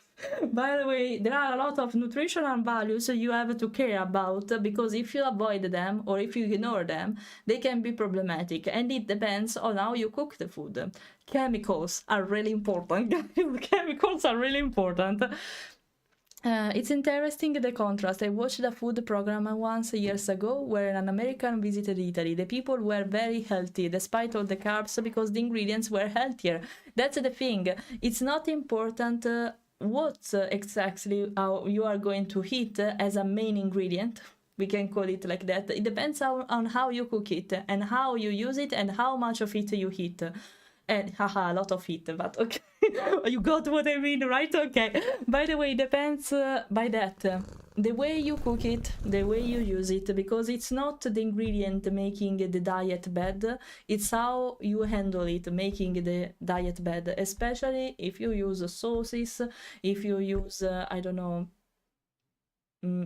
there are a lot of nutritional values you have to care about, because if you avoid them or if you ignore them, they can be problematic, and it depends on how you cook the food. Chemicals are really important, guys. Chemicals are really important. It's interesting the contrast. I watched a food program once years ago where an American visited Italy. The people were very healthy despite all the carbs, because the ingredients were healthier. That's the thing. It's not important what exactly how you are going to eat as a main ingredient. We can call it like that. It depends on how you cook it and how you use it and how much of it you eat. And haha, a lot of it, but okay. You got what I mean, right? Okay. By the way, depends by that. The way you cook it, the way you use it, because it's not the ingredient making the diet bad, it's how you handle it making the diet bad, especially if you use sauces, if you use, I don't know,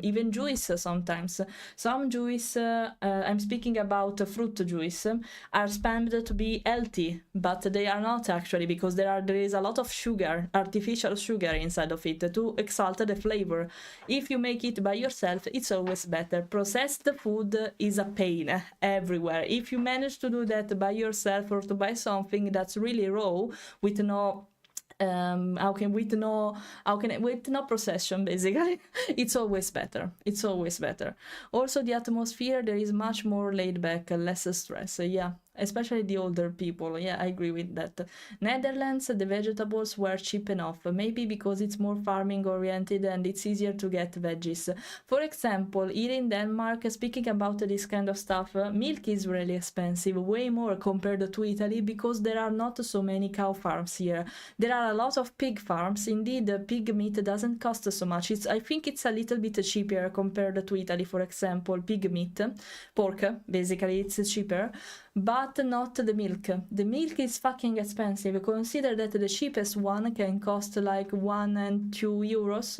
even juice sometimes. Some juice, I'm speaking about fruit juice, are spammed to be healthy, but they are not actually, because there is a lot of sugar, artificial sugar inside of it to exalt the flavor. If you make it by yourself, it's always better. Processed food is a pain everywhere. If you manage to do that by yourself, or to buy something that's really raw with no with no procession, basically, it's always better. Also, the atmosphere there is much more laid back, less stress. Yeah, especially the older people. Yeah, I agree with that. Netherlands, the vegetables were cheap enough, maybe because it's more farming oriented and it's easier to get veggies. For example, here in Denmark, speaking about this kind of stuff, milk is really expensive, way more compared to Italy, because there are not so many cow farms here. There are a lot of pig farms. Indeed, pig meat doesn't cost so much. I think it's a little bit cheaper compared to Italy, for example. Pig meat, pork, basically, it's cheaper, but not the milk. The milk is fucking expensive. Consider that the cheapest one can cost like 1 and 2 euros,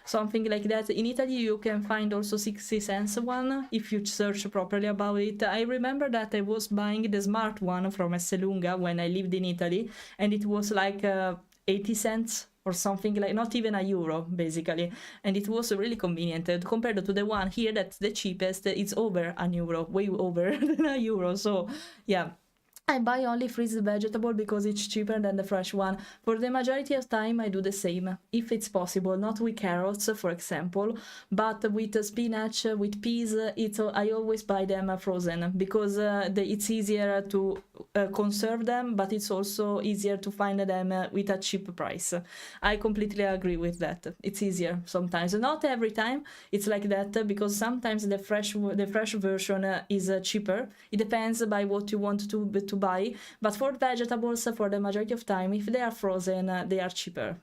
something like that. In Italy you can find also 60 cents one if you search properly about it. I remember that I was buying the smart one from Esselunga when I lived in Italy, and it was like 80 cents or something, like not even a euro basically, and it was really convenient compared to the one here that's the cheapest. It's over an euro, way over than a euro. So yeah, I buy only freeze vegetable because it's cheaper than the fresh one. For the majority of time, I do the same, if it's possible. Not with carrots, for example, but with spinach, with peas. I always buy them frozen because it's easier to conserve them, but it's also easier to find them with a cheap price. I completely agree with that. It's easier sometimes, not every time. It's like that because sometimes the fresh version is cheaper. It depends by what you want to buy, but for vegetables, for the majority of time, if they are frozen, they are cheaper.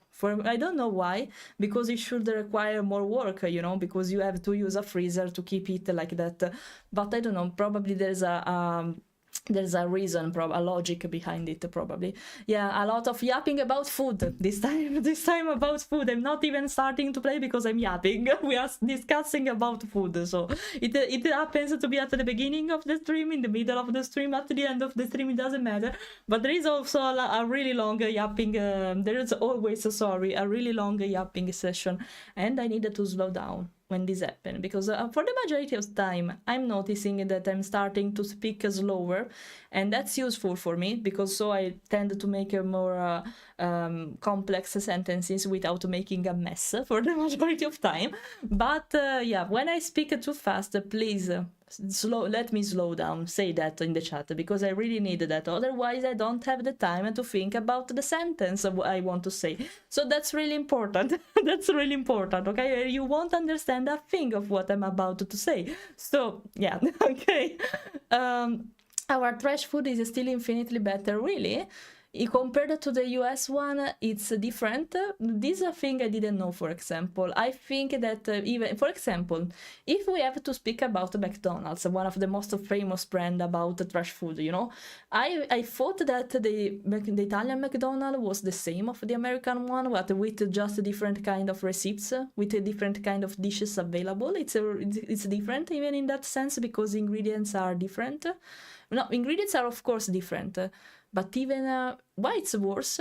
I don't know why, because it should require more work, because you have to use a freezer to keep it like that. But I don't know, probably there's a reason, a logic behind it, probably. Yeah, a lot of yapping about food this time about food. I'm not even starting to play because I'm yapping. We are discussing about food, so it happens to be at the beginning of the stream, in the middle of the stream, at the end of the stream, it doesn't matter. But there is also a really long yapping, there is always, a really long yapping session, and I needed to slow down when this happens, because for the majority of time I'm noticing that I'm starting to speak slower, and that's useful for me because so I tend to make more complex sentences without making a mess for the majority of time. But yeah, when I speak too fast, please let me slow down. Say that in the chat because I really need that, otherwise I don't have the time to think about the sentence I want to say. So that's really important. That's really important, okay? You won't understand a thing of what I'm about to say. So yeah. Okay. Our trash food is still infinitely better, really. Compared to the US one, it's different. This is a thing I didn't know, for example. I think that even, for example, if we have to speak about McDonald's, one of the most famous brand about trash food, I thought that the Italian McDonald's was the same of the American one, but with just different kind of recipes, with a different kind of dishes available. It's different even in that sense because ingredients are different. No, ingredients are of course different. But even why it's worse?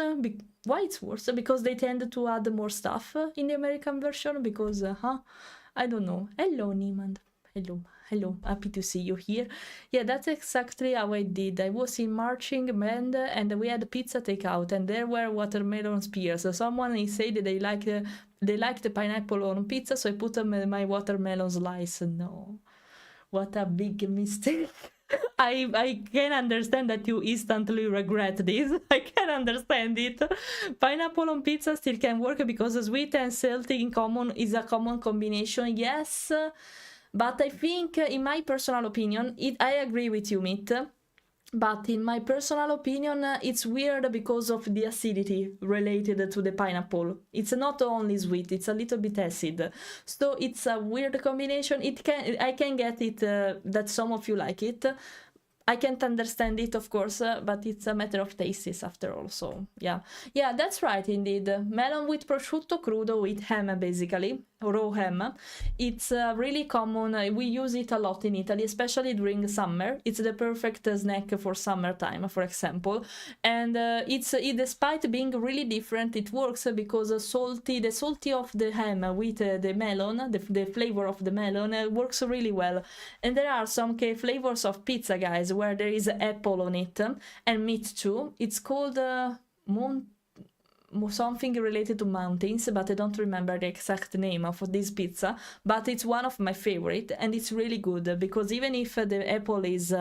Why it's worse? Because they tend to add more stuff in the American version. Because I don't know. Hello, Niemand. Hello. Happy to see you here. Yeah, that's exactly how I did. I was in marching band and we had pizza takeout, and there were watermelon spears. So someone said that they like the pineapple on pizza, so I put my watermelon slice. No, what a big mistake. I can understand that you instantly regret this. I can understand it. Pineapple on pizza still can work because sweet and salty in common is a common combination, yes. But I think, in my personal opinion, I agree with you, Meat. But in my personal opinion, it's weird because of the acidity related to the pineapple. It's not only sweet, it's a little bit acid. So it's a weird combination. I can get it that some of you like it. I can't understand it, of course, but it's a matter of tastes after all, so yeah. Yeah, that's right, indeed. Melon with prosciutto crudo with ham, basically. Raw ham. It's really common. We use it a lot in Italy, especially during summer. It's the perfect snack for summertime, for example. And despite being really different, it works because the salty of the ham with the melon, the flavor of the melon works really well. And there are some flavors of pizza, guys, where there is apple on it and meat too. It's called something related to mountains, but I don't remember the exact name of this pizza, but it's one of my favorite and it's really good because even if the apple is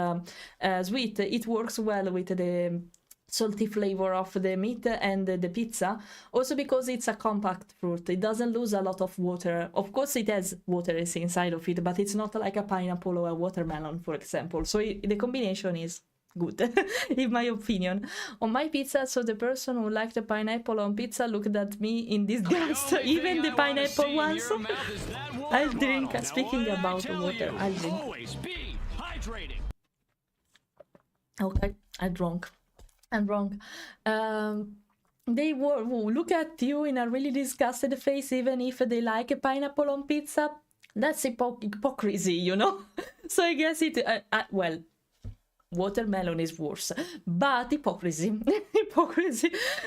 sweet, it works well with the salty flavor of the meat and the pizza, also because it's a compact fruit. It doesn't lose a lot of water. Of course it has water inside of it, but it's not like a pineapple or a watermelon, for example. So the combination is good, in my opinion. On my pizza, so the person who liked the pineapple on pizza looked at me in disgust. Even the pineapple ones. I'll drink. Speaking about water, I'll drink. Okay, I'm wrong. They look at you in a really disgusted face, even if they like a pineapple on pizza. That's hypocrisy, So I guess well, watermelon is worse, but hypocrisy.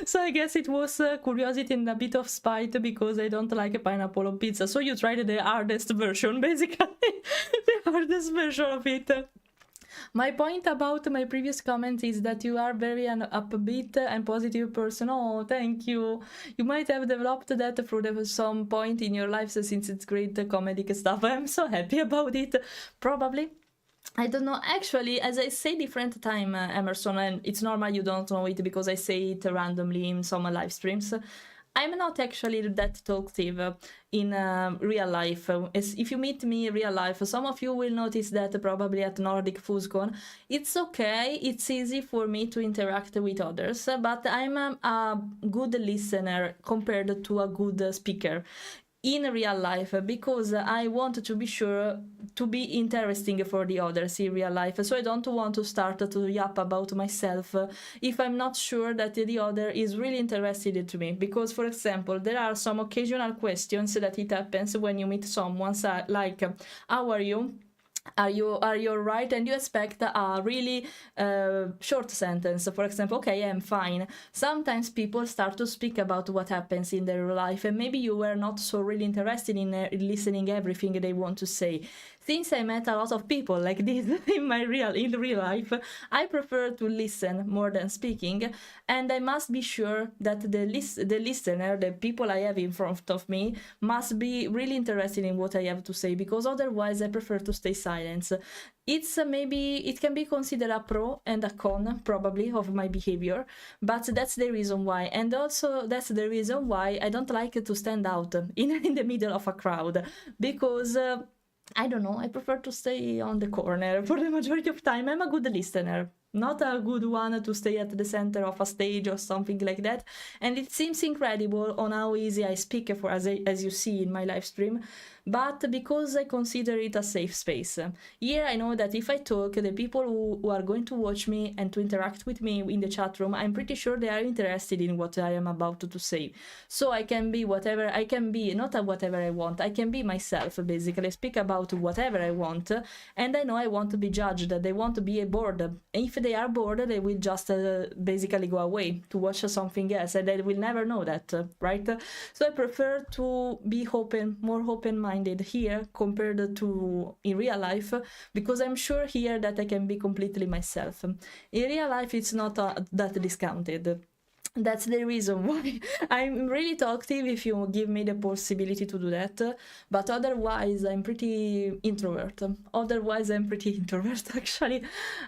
So I guess it was curiosity and a bit of spite because I don't like a pineapple on pizza. So you tried the hardest version, basically. The hardest version of it. My point about my previous comment is that you are very an upbeat and positive person. Oh, thank you. You might have developed that through some point in your life since it's great comedic stuff. I'm so happy about it. Probably. I don't know. Actually, as I say different time, Emerson, and it's normal you don't know it because I say it randomly in some live streams. I'm not actually that talkative in real life. If you meet me in real life, some of you will notice that probably at Nordic Fuscon. It's okay, it's easy for me to interact with others, but I'm a good listener compared to a good speaker in real life, because I want to be sure to be interesting for the others in real life. So I don't want to start to yap about myself if I'm not sure that the other is really interested to me. Because, for example, there are some occasional questions that it happens when you meet someone, like, how are you? Are you alright? And you expect a really short sentence. For example, okay, I'm fine. Sometimes people start to speak about what happens in their life, and maybe you were not so really interested in listening everything they want to say. Since I met a lot of people like this in real life, I prefer to listen more than speaking, and I must be sure that the listener, the people I have in front of me, must be really interested in what I have to say, because otherwise I prefer to stay silent. It's maybe it can be considered a pro and a con probably of my behavior, but that's the reason why. And also that's the reason why I don't like to stand out in the middle of a crowd, because I don't know, I prefer to stay on the corner for the majority of time. I'm a good listener, not a good one to stay at the center of a stage or something like that. And it seems incredible on how easy I speak, as you see in my live stream, but because I consider it a safe space. Here I know that if I talk, the people who are going to watch me and to interact with me in the chat room, I'm pretty sure they are interested in what I am about to say. So I can be whatever I can be, not whatever I want. I can be myself, basically. Speak about whatever I want, and I know I want to be judged. They want to be bored. If they are bored, they will just basically go away to watch something else, and they will never know that, right? So I prefer to be more open-minded here compared to in real life, because I'm sure here that I can be completely myself. In real life, it's not that discounted. That's the reason why I'm really talkative if you give me the possibility to do that, but otherwise I'm pretty introvert. Actually.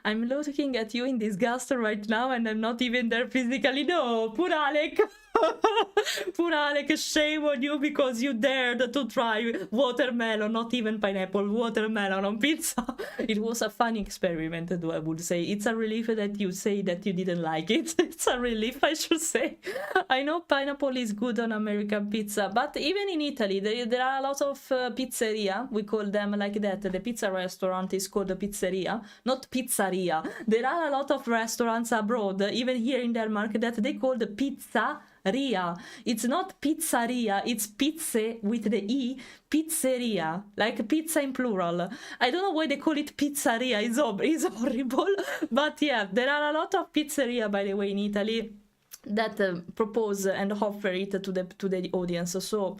I'm looking at you in disgust right now, and I'm not even there physically. No, poor Alec. Poor Alec, shame on you, because you dared to try watermelon, not even pineapple, watermelon on pizza. It was a funny experiment, though, I would say. It's a relief that you say that you didn't like it. It's a relief, I should say. I know pineapple is good on American pizza, but even in Italy, there are a lot of pizzeria. We call them like that. The pizza restaurant is called a pizzeria, not pizzeria. There are a lot of restaurants abroad, even here in Denmark, that they call the pizza Ria. It's not pizzeria, it's pizze with the E, pizzeria, like pizza in plural. I don't know why they call it pizzeria, it's horrible. But yeah, there are a lot of pizzeria, by the way, in Italy that propose and offer it to the audience. So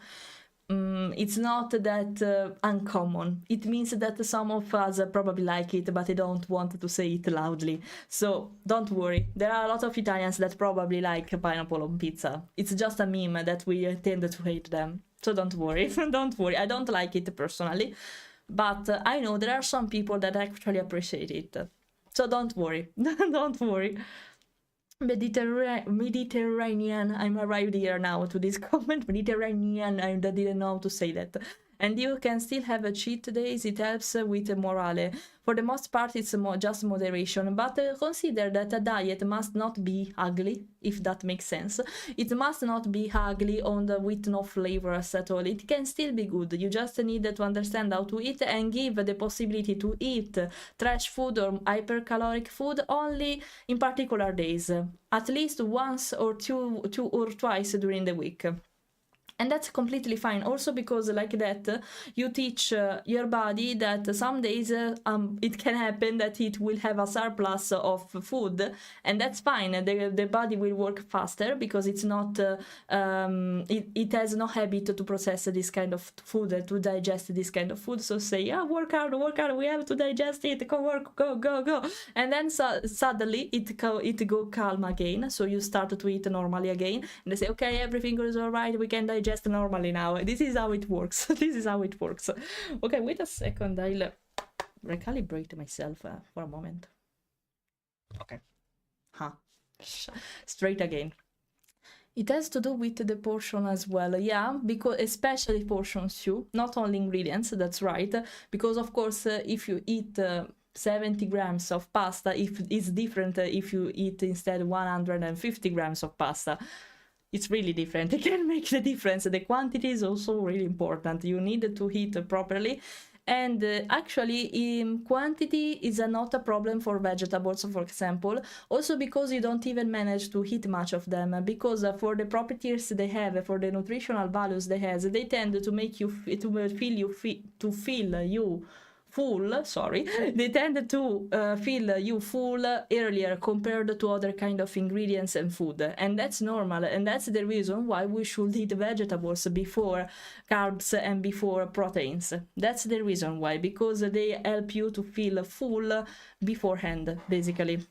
it's not that uncommon. It means that some of us probably like it, but they don't want to say it loudly. So don't worry. There are a lot of Italians that probably like pineapple on pizza. It's just a meme that we tend to hate them. So don't worry. Don't worry. I don't like it personally, but I know there are some people that actually appreciate it. So don't worry. Don't worry. Mediterranean, I'm arrived here now to this comment. Mediterranean, I didn't know how to say that. And you can still have a cheat days, it helps with morale. For the most part, it's just moderation, but consider that a diet must not be ugly, if that makes sense. It must not be ugly with no flavors at all. It can still be good. You just need to understand how to eat and give the possibility to eat trash food or hypercaloric food only in particular days, at least once or two or twice during the week. And that's completely fine. Also because like that, you teach your body that some days it can happen that it will have a surplus of food, and that's fine. The body will work faster because it's not it has no habit to process this kind of food, to digest this kind of food. So say, yeah, work hard, we have to digest it, go work, go, and then suddenly it go calm again. So you start to eat normally again, and they say, okay, everything is all right, we can digest normally now. This is how it works. This is how it works. Okay, wait a second, I'll recalibrate myself for a moment. Okay, straight again. It has to do with the portion as well, yeah, because especially portions too, not only ingredients, that's right, because of course if you eat 70 grams of pasta, if it's different if you eat instead 150 grams of pasta. It's really different. It can make the difference. The quantity is also really important. You need to heat properly. And actually, quantity is not a problem for vegetables, for example, also because you don't even manage to heat much of them, because for the properties they have, for the nutritional values they have, they tend to make you feel you full, sorry, they tend to feel you full earlier compared to other kind of ingredients and food, and that's normal, and that's the reason why we should eat vegetables before carbs and before proteins. That's the reason why, because they help you to feel full beforehand, basically.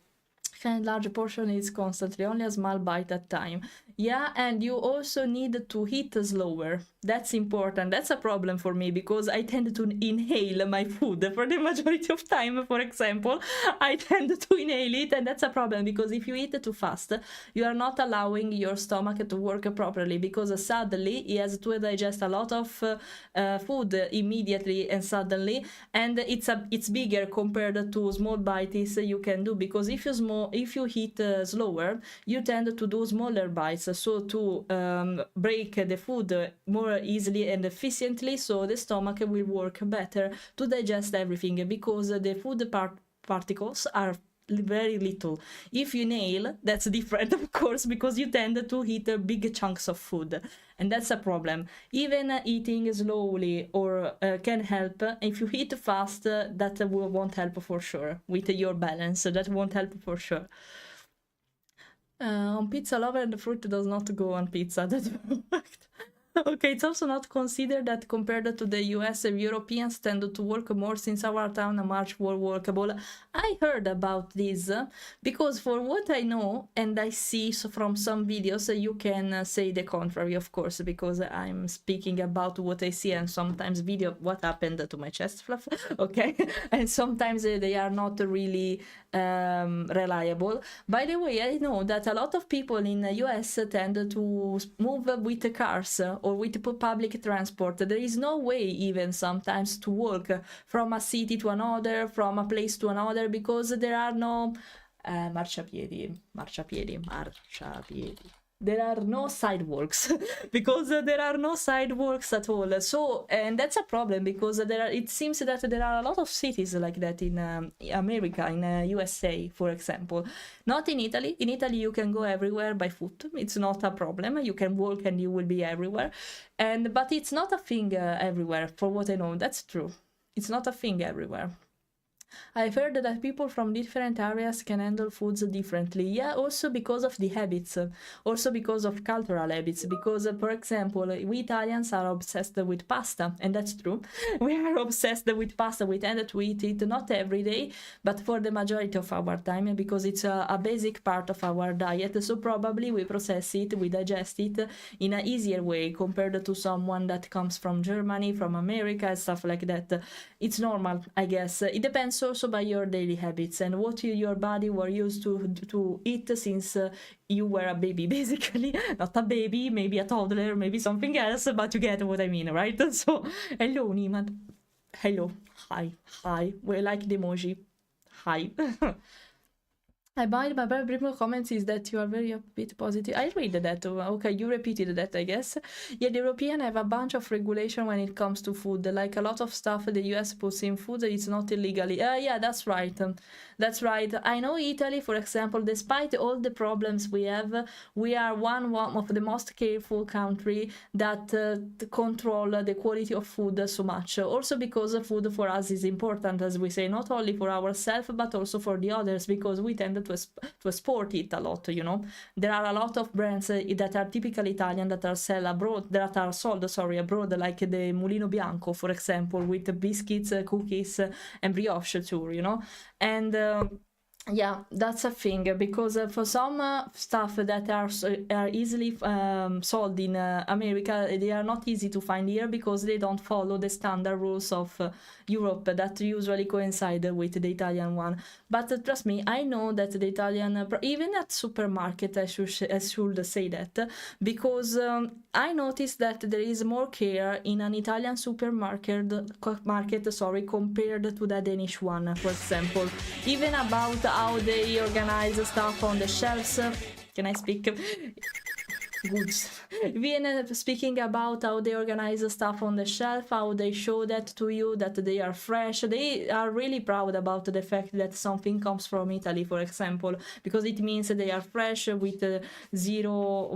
And large portion is constantly, only a small bite at a time. Yeah, and you also need to eat slower. That's important. That's a problem for me because I tend to inhale my food for the majority of time. For example, I tend to inhale it, and that's a problem because if you eat too fast, you are not allowing your stomach to work properly, because suddenly it has to digest a lot of food immediately and suddenly, and it's bigger compared to small bites you can do, because if you eat slower, you tend to do smaller bites, so to break the food more easily and efficiently, so the stomach will work better to digest everything, because the food particles are very little. If you inhale, that's different, of course, because you tend to eat big chunks of food, and that's a problem. Even eating slowly or can help. If you eat fast, that won't help for sure with your balance. That won't help for sure. On pizza lover, the fruit does not go on pizza. That's fact. Okay, it's also not considered that compared to the US, Europeans tend to work more since our town are much more workable. I heard about this because for what I know and I see from some videos, you can say the contrary, of course, because I'm speaking about what I see, and sometimes video what happened to my chest fluff, okay, and sometimes they are not really reliable. By the way, I know that a lot of people in the US tend to move with cars or with public transport. There is no way even sometimes to walk from a city to another, from a place to another, because there are no marciapiedi. There are no sidewalks because there are no sidewalks at all. So, and that's a problem because it seems that there are a lot of cities like that in America, in USA, for example. Not in Italy. In Italy, you can go everywhere by foot. It's not a problem. You can walk and you will be everywhere. But it's not a thing everywhere, for what I know. That's true. It's not a thing everywhere. I've heard that people from different areas can handle foods differently. Yeah, also because of the habits, also because of cultural habits. Because, for example, we Italians are obsessed with pasta, and that's true. We are obsessed with pasta. We tend to eat it not every day, but for the majority of our time, because it's a basic part of our diet. So probably we process it, we digest it in an easier way compared to someone that comes from Germany, from America, and stuff like that. It's normal, I guess. It depends also by your daily habits and what your body were used to eat since you were a baby, basically. Not a baby, maybe a toddler, maybe something else, but you get what I mean, right? So, hello, Niman. Hello. Hi. We like the emoji. Hi. I buy my very brief comments is that you are very upbeat positive. I read that. Okay, you repeated that, I guess. Yeah, the European have a bunch of regulation when it comes to food. Like a lot of stuff the US puts in food, it's not illegally. Yeah, that's right. That's right. I know Italy, for example, despite all the problems we have, we are one of the most careful country that control the quality of food so much. Also because food for us is important, as we say, not only for ourselves but also for the others, because we tend to export it a lot. You know, there are a lot of brands that are typically Italian that are sold abroad, like the Mulino Bianco, for example, with biscuits, cookies, and brioche too. You know, and yeah, that's a thing, because for some stuff that are easily sold in America, they are not easy to find here because they don't follow the standard rules of Europe that usually coincide with the Italian one. But trust me, I know that the Italian, even at supermarket, I should say that, because I noticed that there is more care in an Italian supermarket, compared to the Danish one, for example. Even about how they organize stuff on the shelves. Can I speak? Goods. Even speaking about how they organize stuff on the shelf, how they show that to you, that they are fresh. They are really proud about the fact that something comes from Italy, for example, because it means they are fresh with zero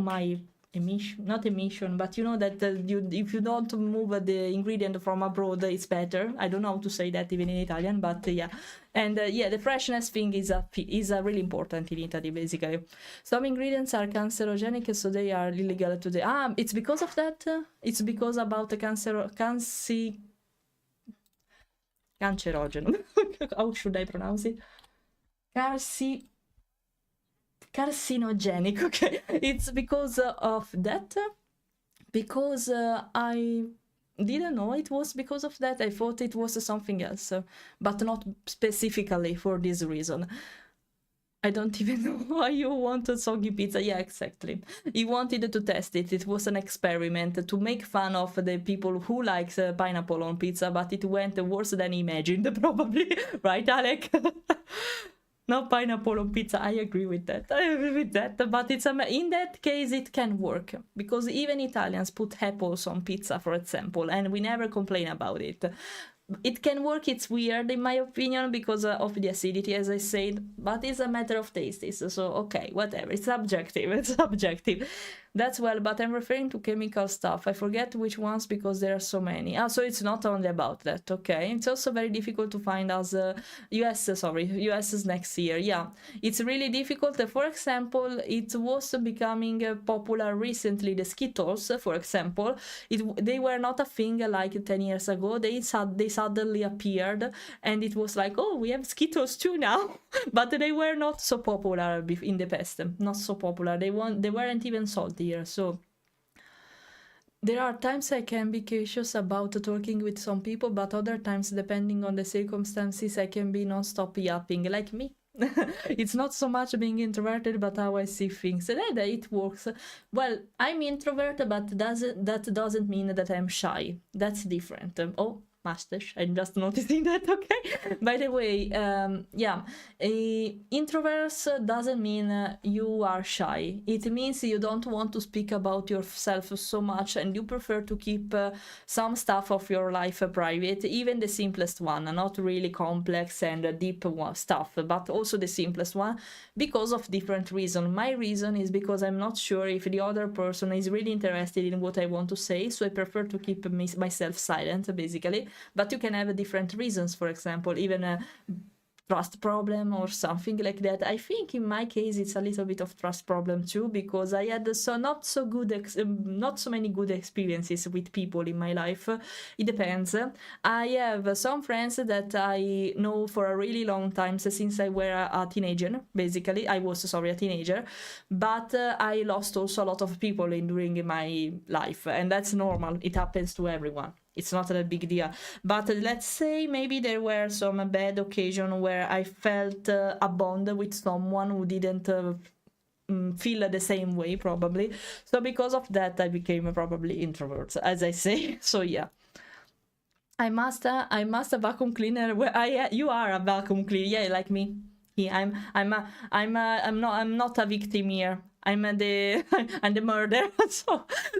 emission, but you know that if you don't move the ingredient from abroad, it's better. I don't know how to say that even in Italian, but yeah. And yeah, the freshness thing is really important in Italy, basically. Some ingredients are cancerogenic, so they are illegal today. It's because of that. It's because about the cancerogeno. How should I pronounce it? Carcinogenic. Okay, it's because of that. Because I didn't know it was because of that. I thought it was something else, but not specifically for this reason. I don't even know why you wanted soggy pizza. Yeah, exactly. He wanted to test it. It was an experiment to make fun of the people who likes pineapple on pizza, but it went worse than he imagined, probably. Right, Alec? No pineapple on pizza. I agree with that. But it's in that case it can work, because even Italians put apples on pizza, for example, and we never complain about it. It can work. It's weird in my opinion because of the acidity, as I said, but it's a matter of taste. So okay, whatever. It's subjective. That's well, but I'm referring to chemical stuff. I forget which ones because there are so many. So it's not only about that, okay? It's also very difficult to find as US is next year. Yeah, it's really difficult. For example, it was becoming popular recently, the Skittles, for example. They were not a thing like 10 years ago. They suddenly appeared, and it was like, oh, we have Skittles too now. But they were not so popular in the past. Not so popular. They weren't even sold here. So there are times I can be cautious about talking with some people, but other times, depending on the circumstances, I can be non-stop yapping, like me. It's not so much being introverted, but how I see things. And it works. Well, I'm introverted, but that doesn't mean that I'm shy. That's different. Mustache. I'm just noticing that, okay? By the way, introverts doesn't mean you are shy. It means you don't want to speak about yourself so much, and you prefer to keep some stuff of your life private, even the simplest one, not really complex and deep stuff, but also the simplest one, because of different reasons. My reason is because I'm not sure if the other person is really interested in what I want to say, so I prefer to keep myself silent, basically. But you can have different reasons, for example, even a trust problem or something like that. I think in my case it's a little bit of trust problem too, because I had not so many good experiences with people in my life. It depends. I have some friends that I know for a really long time, since I were a teenager. Basically, I was a teenager, but I lost also a lot of people during my life, and that's normal. It happens to everyone. It's not a big deal. But let's say maybe there were some bad occasions where I felt a bond with someone who didn't feel the same way, probably. So because of that, I became probably introvert, as I say. So yeah. I must a vacuum cleaner. You are a vacuum cleaner, yeah, like me. I'm not a victim here. I'm the murderer.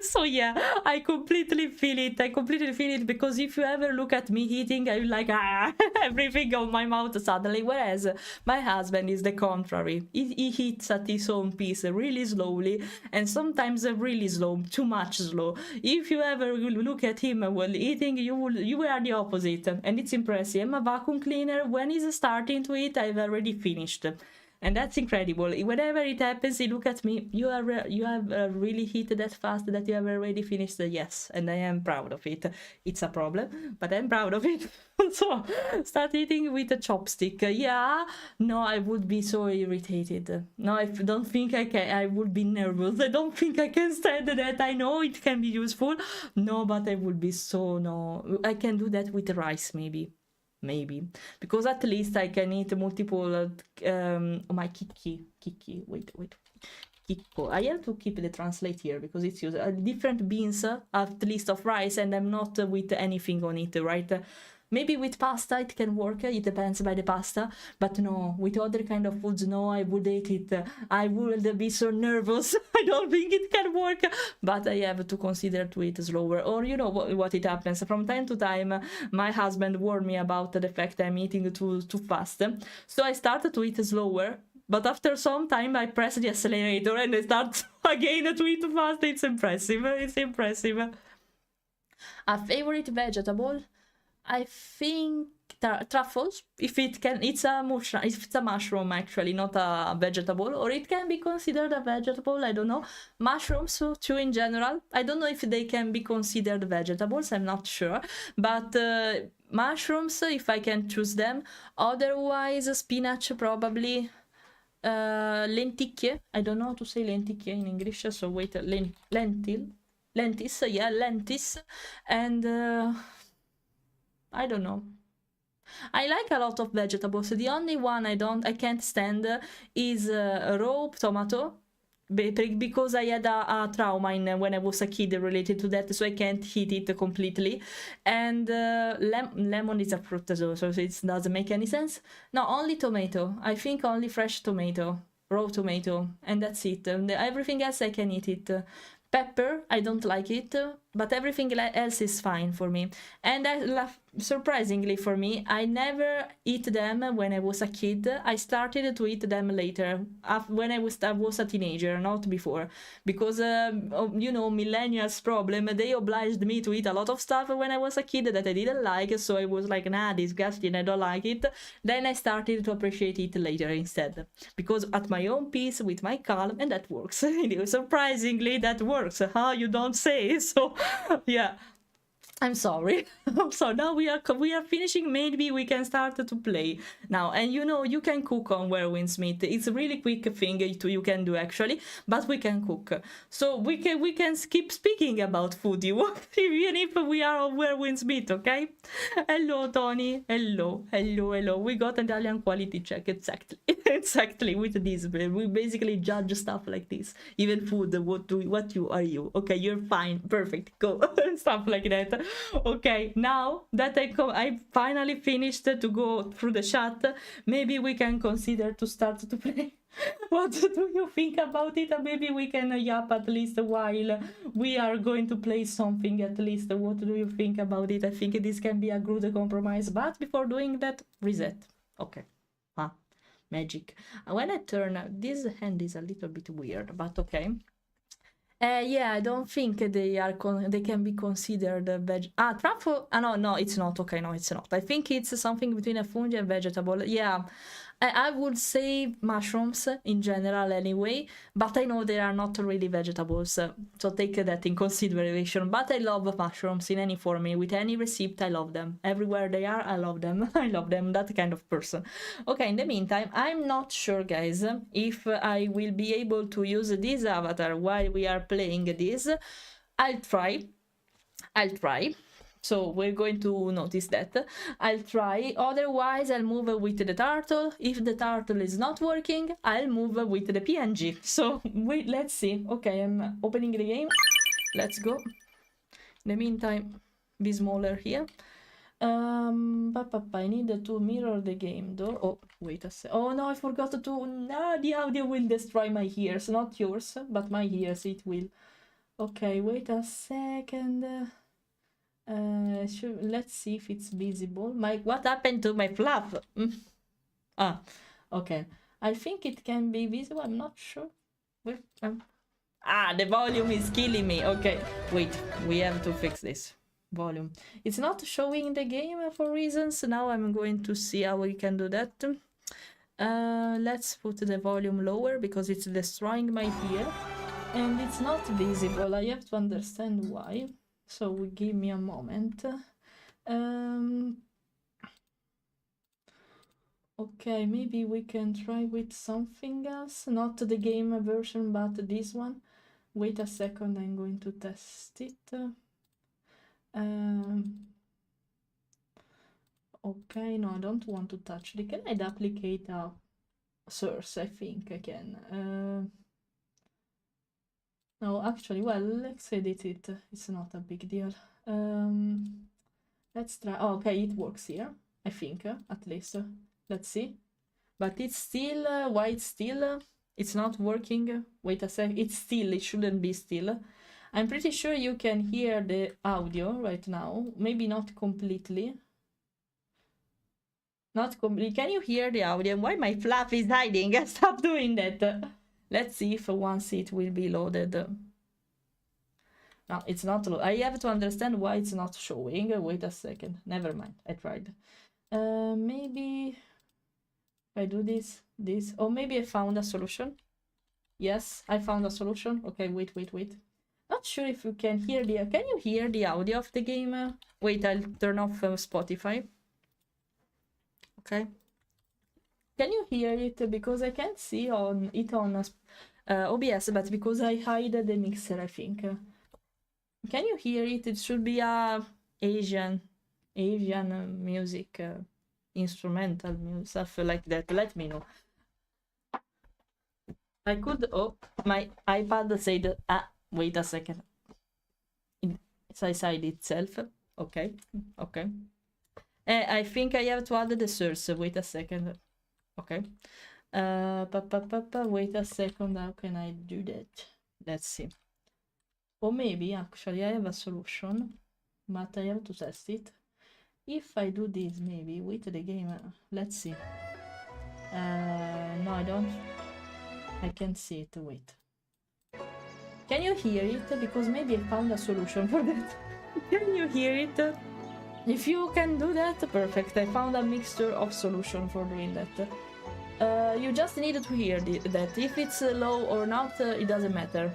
So yeah, I completely feel it because if you ever look at me eating, I'm like everything on my mouth suddenly. Whereas my husband is the contrary. He eats at his own pace really slowly, and sometimes really slow, too much slow. If you ever look at him while eating, you are the opposite, and it's impressive. I'm a vacuum cleaner. When he's starting to eat, I've already finished. And that's incredible. Whenever it happens, you look at me. You have really hit that fast that you have already finished. Yes, and I am proud of it. It's a problem, but I'm proud of it. So start eating with a chopstick. Yeah, no, I would be so irritated. No, I don't think I can. I would be nervous. I don't think I can stand that. I know it can be useful. No, but I would be so no. I can do that with rice maybe, because at least I can eat multiple my kiki wait kiko. I have to keep the translate here because it's used different beans at least of rice, and I'm not with anything on it, right? Maybe with pasta it can work, it depends by the pasta, but no, with other kind of foods, no, I would hate it. I would be so nervous. I don't think it can work, but I have to consider to eat slower. Or you know what it happens from time to time, my husband warned me about the fact I'm eating too fast, so I started to eat slower, but after some time I press the accelerator and I start again to eat fast. It's impressive. A favorite vegetable? I think truffles, if it can, it's a mushroom, if it's a mushroom actually, not a vegetable, or it can be considered a vegetable, I don't know. Mushrooms too in general, I don't know if they can be considered vegetables, I'm not sure, but mushrooms, if I can choose them. Otherwise, spinach probably. Lenticchie, I don't know how to say lenticchie in English, so wait, lentis, yeah, lentis, and I don't know. I like a lot of vegetables. The only one I can't stand is raw tomato, because I had a trauma when I was a kid related to that, so I can't eat it completely. And lemon is a fruit, so it doesn't make any sense. No, only tomato. I think only fresh tomato, raw tomato, and that's it. Everything else I can eat it. Pepper, I don't like it, but everything else is fine for me. And surprisingly for me, I never eat them when I was a kid. I started to eat them later, when I was a teenager, not before. Because, you know, millennials problem, they obliged me to eat a lot of stuff when I was a kid that I didn't like, so I was like, nah, disgusting, I don't like it. Then I started to appreciate it later instead. Because at my own pace, with my calm, and that works. Surprisingly, that works. Huh? You don't say, so... Yeah, I'm sorry. So now we are finishing. Maybe we can start to play now. And you know, you can cook on Where Winds Meet. It's a really quick thing you can do actually, but we can cook. So we can keep speaking about food, even if we are on Where Winds Meet, okay? Hello, Tony. Hello. We got an Italian quality check, exactly with this. We basically judge stuff like this. Even food. What are you? Okay, you're fine. Perfect. Go. Stuff like that. Okay, now that I finally finished to go through the chat, maybe we can consider to start to play. What do you think about it? Maybe we can yap at least while we are going to play something at least. What do you think about it? I think this can be a good compromise, but before doing that, reset. Okay. Magic. When I turn, this hand is a little bit weird, but okay. Yeah, I don't think they can be considered truffle. No, it's not. Okay, no, it's not. I think it's something between a fungi and vegetable. Yeah, I would say mushrooms in general anyway, but I know they are not really vegetables, so take that in consideration. But I love mushrooms in any form, with any recipe. I love them. Everywhere they are, I love them. I love them, that kind of person. Okay, in the meantime, I'm not sure, guys, if I will be able to use this avatar while we are playing this. I'll try. So we're going to notice that. I'll try. Otherwise, I'll move with the turtle. If the turtle is not working, I'll move with the PNG. So wait, let's see. Okay, I'm opening the game. Let's go. In the meantime, be smaller here. I need to mirror the game though. Oh, wait a sec. Oh no, I forgot to. No, the audio will destroy my ears, not yours, but my ears it will. Okay, wait a second. Let's see if it's visible. What happened to my fluff? Ah, okay. I think it can be visible. I'm not sure. Wait, the volume is killing me. Okay, wait. We have to fix this. Volume. It's not showing the game for reasons. Now I'm going to see how we can do that. Let's put the volume lower because it's destroying my ear. And it's not visible. I have to understand why. So give me a moment. Okay, maybe we can try with something else. Not the game version, but this one. Wait a second, I'm going to test it. Okay, no, I don't want to touch it. Can I duplicate a source? I think I can. No, actually, well, let's edit it. It's not a big deal. Let's try. Oh, okay, it works here. I think, at least. Let's see. But it's still. Why it's still? It's not working. Wait a sec. It's still. It shouldn't be still. I'm pretty sure you can hear the audio right now. Maybe not completely. Not completely. Can you hear the audio? Why my fluff is hiding? Stop doing that. Let's see if once it will be loaded. No, it's not loaded. I have to understand why it's not showing. Wait a second. Never mind. I tried. Maybe if I do this. Oh, maybe I found a solution. Yes, I found a solution. Okay, wait. Not sure if you can hear the... Can you hear the audio of the game? Wait, I'll turn off Spotify. Okay. Can you hear it? Because I can't see on OBS, but because I hide the mixer, I think. Can you hear it? It should be a Asian music, instrumental music, stuff like that. Let me know. I could... Oh, my iPad said... wait a second. It's inside itself. Okay. I think I have to add the source. Wait a second. Okay. Wait a second. How can I do that? Let's see. Or maybe actually I have a solution, but I have to test it. If I do this, maybe with the game. Let's see. No, I don't. I can't see it. Wait. Can you hear it? Because maybe I found a solution for that. Can you hear it? If you can do that, perfect. I found a mixture of solution for doing that. You just need to hear that. If it's low or not, it doesn't matter.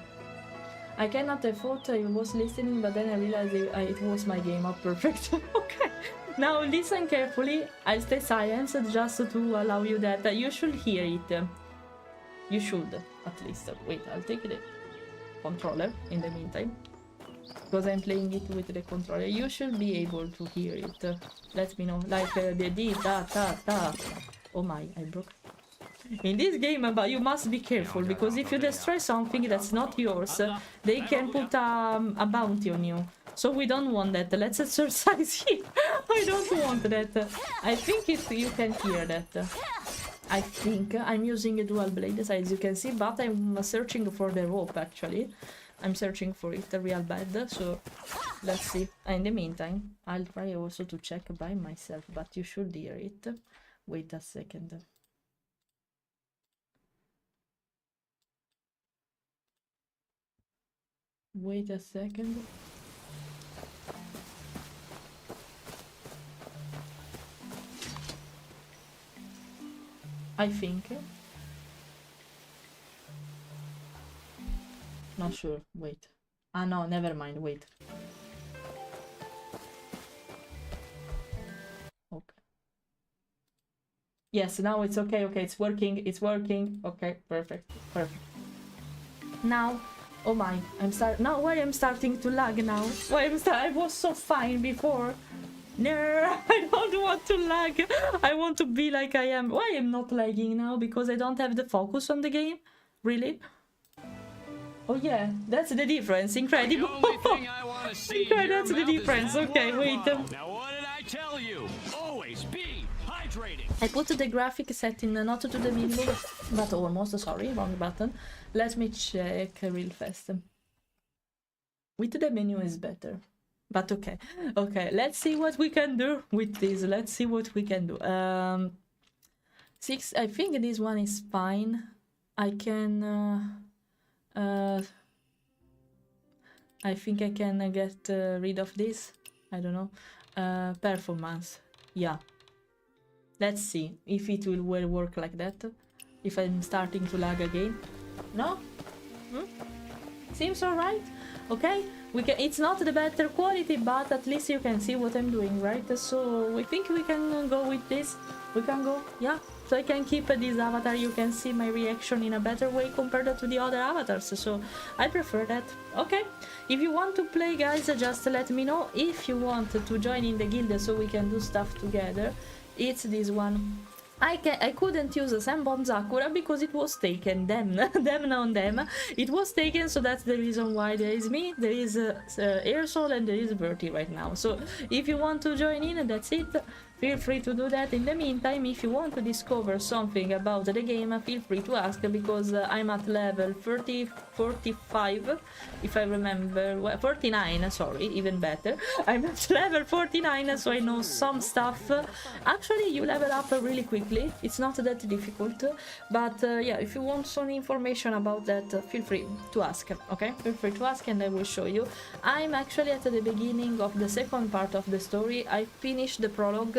I cannot have thought I was listening, but then I realized it was my game. Oh, perfect. Okay. Now listen carefully. I'll stay silent just to allow you that. You should hear it. You should, at least. Wait, I'll take the controller in the meantime. Because I'm playing it with the controller. You should be able to hear it. Let me know. Like the di, da, ta, ta. Oh my, I broke. In this game, but you must be careful, because if you destroy something that's not yours, they can put a bounty on you. So we don't want that. Let's exercise here. I don't want that. I think you can hear that. I think I'm using a dual blade, as you can see, but I'm searching for the rope, actually. I'm searching for it real bad, so let's see. In the meantime, I'll try also to check by myself, but you should hear it. Wait a second. Wait a second. I think. Not sure. Wait. Ah, no, never mind. Wait. Okay. Yes, now it's okay. Okay, it's working. It's working. Okay, perfect. Perfect. Now, oh my, now why I'm starting to lag now? Why I was so fine before. No, I don't want to lag. I want to be like I am. Why I'm not lagging now? Because I don't have the focus on the game? Really? Oh yeah, that's the difference. Incredible. The only thing I want to see in your That's the mouth is difference. that Okay, water wait. bottle. Now what did I I tell you? Always be hydrating. I put the graphic setting not to the minimum, but almost, sorry, wrong button. Let me check real fast. With the menu is better. But okay. Okay, let's see what we can do with this. Let's see what we can do. 6, I think this one is fine. I can... I think I can get rid of this. I don't know. Performance. Yeah. Let's see if it will well work like that. If I'm starting to lag again. No? Seems alright. Okay. We can. It's not the better quality, but at least you can see what I'm doing, right? So I think we can go with this. We can go. Yeah. So I can keep this avatar. You can see my reaction in a better way compared to the other avatars. So I prefer that. Okay. If you want to play, guys, just let me know. If you want to join in the guild so we can do stuff together, it's this one. I couldn't use a Senbon Zakura because it was taken. Damn on them. It was taken, so that's the reason why there is me, there is Airsol, and there is Bertie right now. So if you want to join in, that's it. Feel free to do that. In the meantime, if you want to discover something about the game, feel free to ask, because I'm at level 45, if I remember, well, 49, sorry, even better. I'm at level 49, so I know some stuff. Actually, you level up really quickly. It's not that difficult, but yeah, if you want some information about that, feel free to ask, okay? Feel free to ask and I will show you. I'm actually at the beginning of the second part of the story. I finished the prologue,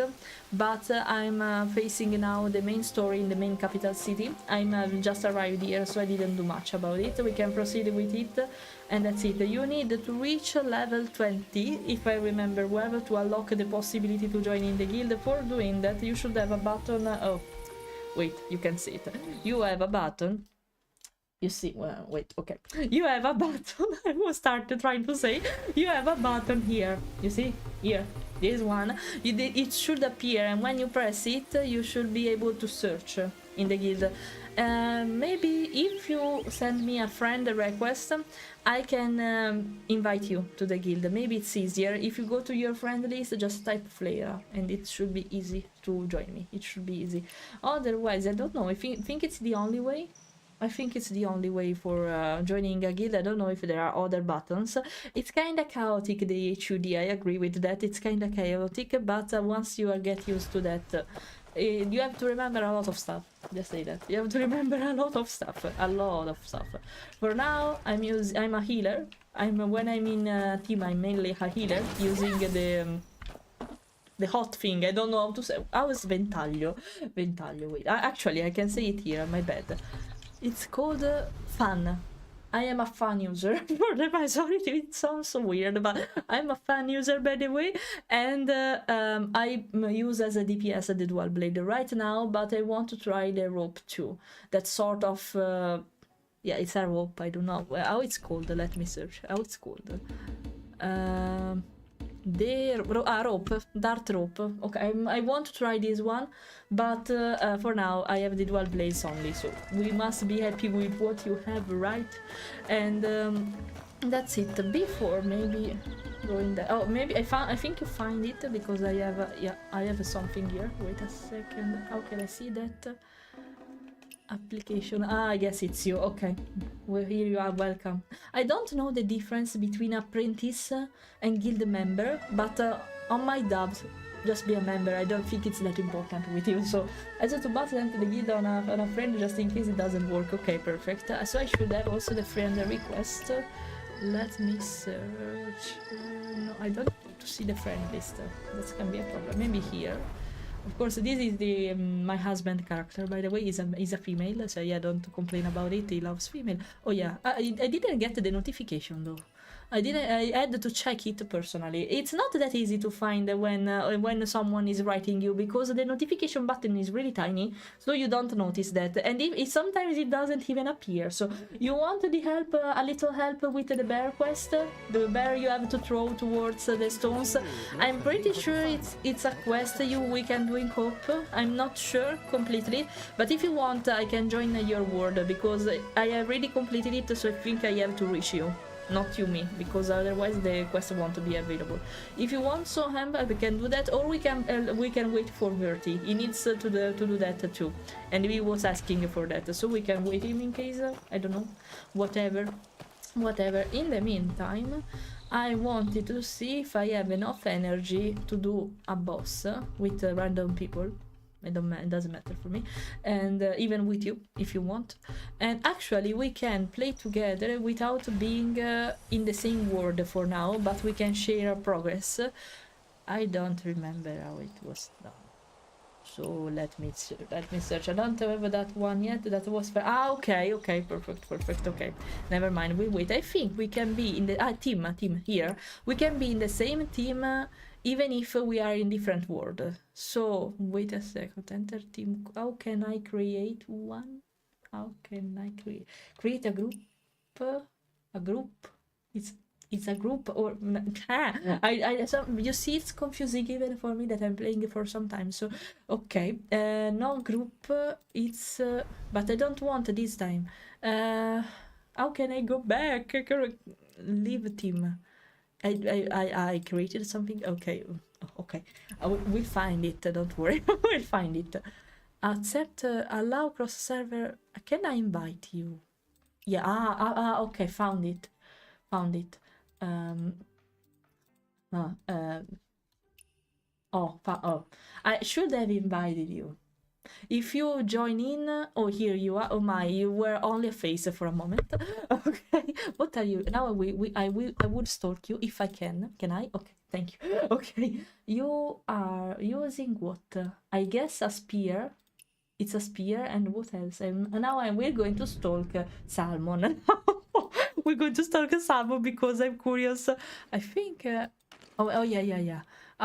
but I'm facing now the main story in the main capital city. I'm just arrived here, so I didn't do much about it. We can proceed with it, and that's it. You need to reach level 20, if I remember well, to unlock the possibility to join in the guild. For doing that, you should have a button. Oh, wait, you can see it. You have a button. You see, well, wait, okay. You have a button. I will start trying to say. You have a button here. You see? Here. This one. It should appear, and when you press it, you should be able to search in the guild. Maybe if you send me a friend request, I can invite you to the guild. Maybe it's easier. If you go to your friend list, just type Fleira, and it should be easy to join me. It should be easy. Otherwise, I don't know. I think it's the only way. I think it's the only way for joining a guild. I don't know if there are other buttons. It's kind of chaotic, the HUD. I agree with that. It's kind of chaotic, but once you get used to that, you have to remember a lot of stuff. Just say that. You have to remember a lot of stuff. A lot of stuff. For now, I'm a healer. When I'm in team, I'm mainly a healer using the hot thing. I don't know how to say. How is Ventaglio? Ventaglio. Wait. Actually, I can say it here. My bad. It's called fan. I am a fan user. I'm sorry, it sounds so weird, but I'm a fan user, by the way. And I use as a DPS the dual blade right now, but I want to try the rope too. That sort of... yeah, it's a rope. I don't know how it's called. Let me search how it's called. Rope, dart rope. Okay, I want to try this one, but for now I have the dual blades only, so we must be happy with what you have, right? And that's it. Before maybe going there. Oh, maybe I think you find it, because I have I have something here. Wait a second. How can I see that? Application. I guess it's you. Okay, well, here you are. Welcome. I don't know the difference between apprentice and guild member, but on my dubs, just be a member. I don't think it's that important with you, so I just button to the guild on a friend just in case it doesn't work. Okay, perfect. So I should have also the friend request. Let me search. No, I don't need to see the friend list. That can be a problem. Maybe here. Of course, this is the my husband character, by the way. He's a female, so yeah, don't complain about it. He loves female. Oh yeah, I didn't get the notification though. I had to check it personally. It's not that easy to find when someone is writing you, because the notification button is really tiny, so you don't notice that. And if sometimes it doesn't even appear. So you want the help, a little help with the bear quest, the bear you have to throw towards the stones. I'm pretty sure it's a quest we can do in Coop. I'm not sure completely, but if you want, I can join your world, because I already completed it, so I think I have to reach you. not you, me, because otherwise the quest won't be available. If you want so we can do that, or we can wait for Verti. He needs to do that too, and he was asking for that, so we can wait him in case I don't know, whatever. In the meantime, I wanted to see if I have enough energy to do a boss with random people. It doesn't matter for me, and even with you if you want. And actually we can play together without being in the same world for now, but we can share progress. I don't remember how it was done, so let me search. I don't have that one yet. That was for okay, perfect. Okay, never mind, we wait. I think we can be in the team here. We can be in the same team even if we are in different world. So wait a second, enter team. How can I create one? How can I create a group? It's a group, or you see, it's confusing even for me that I'm playing for some time. So okay, no group. It's but I don't want this time. How can I go back? Leave team. I created something. Okay. We'll find it. Don't worry. We'll find it. Accept. Allow cross server. Can I invite you? Yeah. Okay. Found it. I should have invited you. If you join in, oh, here you are. Oh my, you were only a face for a moment. Okay, what are you now? I would stalk you if I can. Can I? Okay, thank you. Okay, you are using what? I guess a spear. It's a spear, and what else? We're going to stalk Salmon. We're going to stalk Salmon because I'm curious. I think. Yeah.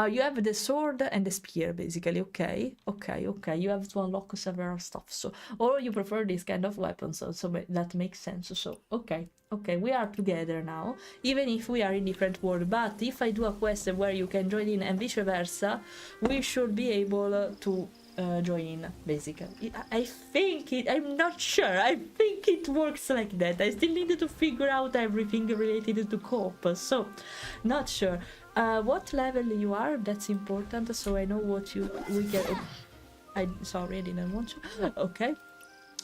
You have the sword and the spear, basically. Okay. You have to unlock several stuff. So, or you prefer this kind of weapons, so that makes sense. So, okay, we are together now, even if we are in different world. But if I do a quest where you can join in and vice versa, we should be able to join in, basically. I think it. I'm not sure. I think it works like that. I still need to figure out everything related to Coop. So, not sure. What level you are, that's important, so I know what we can. Sorry, I didn't want to. Okay.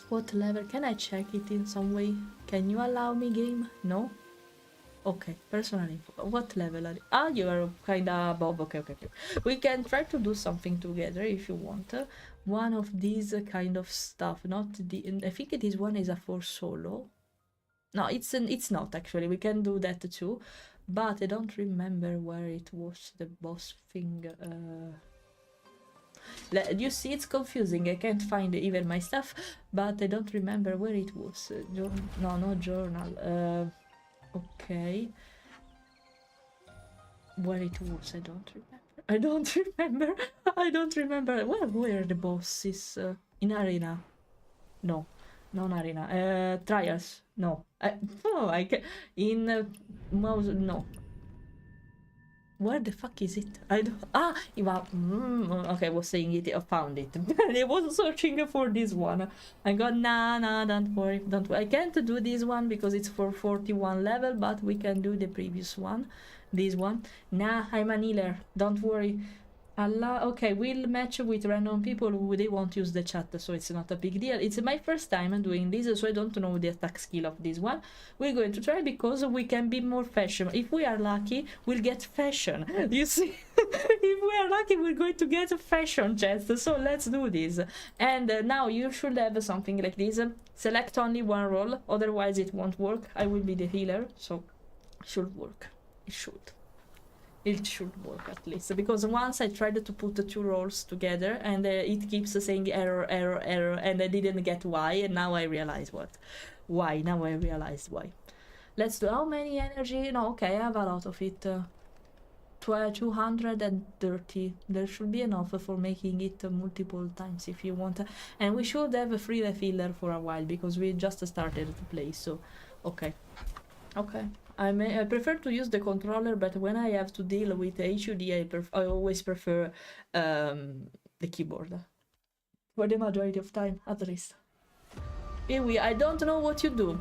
What level? Can I check it in some way? Can you allow me, game? No? Okay, personal info. What level are you? You are kinda above. Okay. We can try to do something together if you want. One of these kind of stuff, not the. I think this one is a for solo. No, it's not actually. We can do that too. But I don't remember where it was, the boss thing. You see, it's confusing. I can't find even my stuff, but I don't remember where it was. No journal. Okay. Where it was, I don't remember. Where were the bosses? In arena? No. Non-arena. Trials? No. I can. In mouse? No. Where the fuck is it? I don't. Okay, I was saying it. I found it. I was searching for this one. I got nah. Don't worry. I can't do this one because it's for 41 level, but we can do the previous one. This one. Nah, I'm an healer. Don't worry. Allah, okay, we'll match with random people who they won't use the chat, so it's not a big deal. It's my first time doing this, so I don't know the attack skill of this one. We're going to try because we can be more fashion. If we are lucky, we'll get fashion. You see? If we are lucky, we're going to get a fashion chest, so let's do this. And now you should have something like this. Select only one role, otherwise it won't work. I will be the healer, so it should work. It should work at least, because once I tried to put the two roles together and it keeps saying error, and I didn't get why, and now I realize why. Let's do how many energy? No, okay, I have a lot of it. 230. There should be enough for making it multiple times if you want. And we should have a free refiller for a while because we just started to play, so okay. I prefer to use the controller, but when I have to deal with HUD, I always prefer the keyboard. For the majority of time, at least. Here I don't know what you do.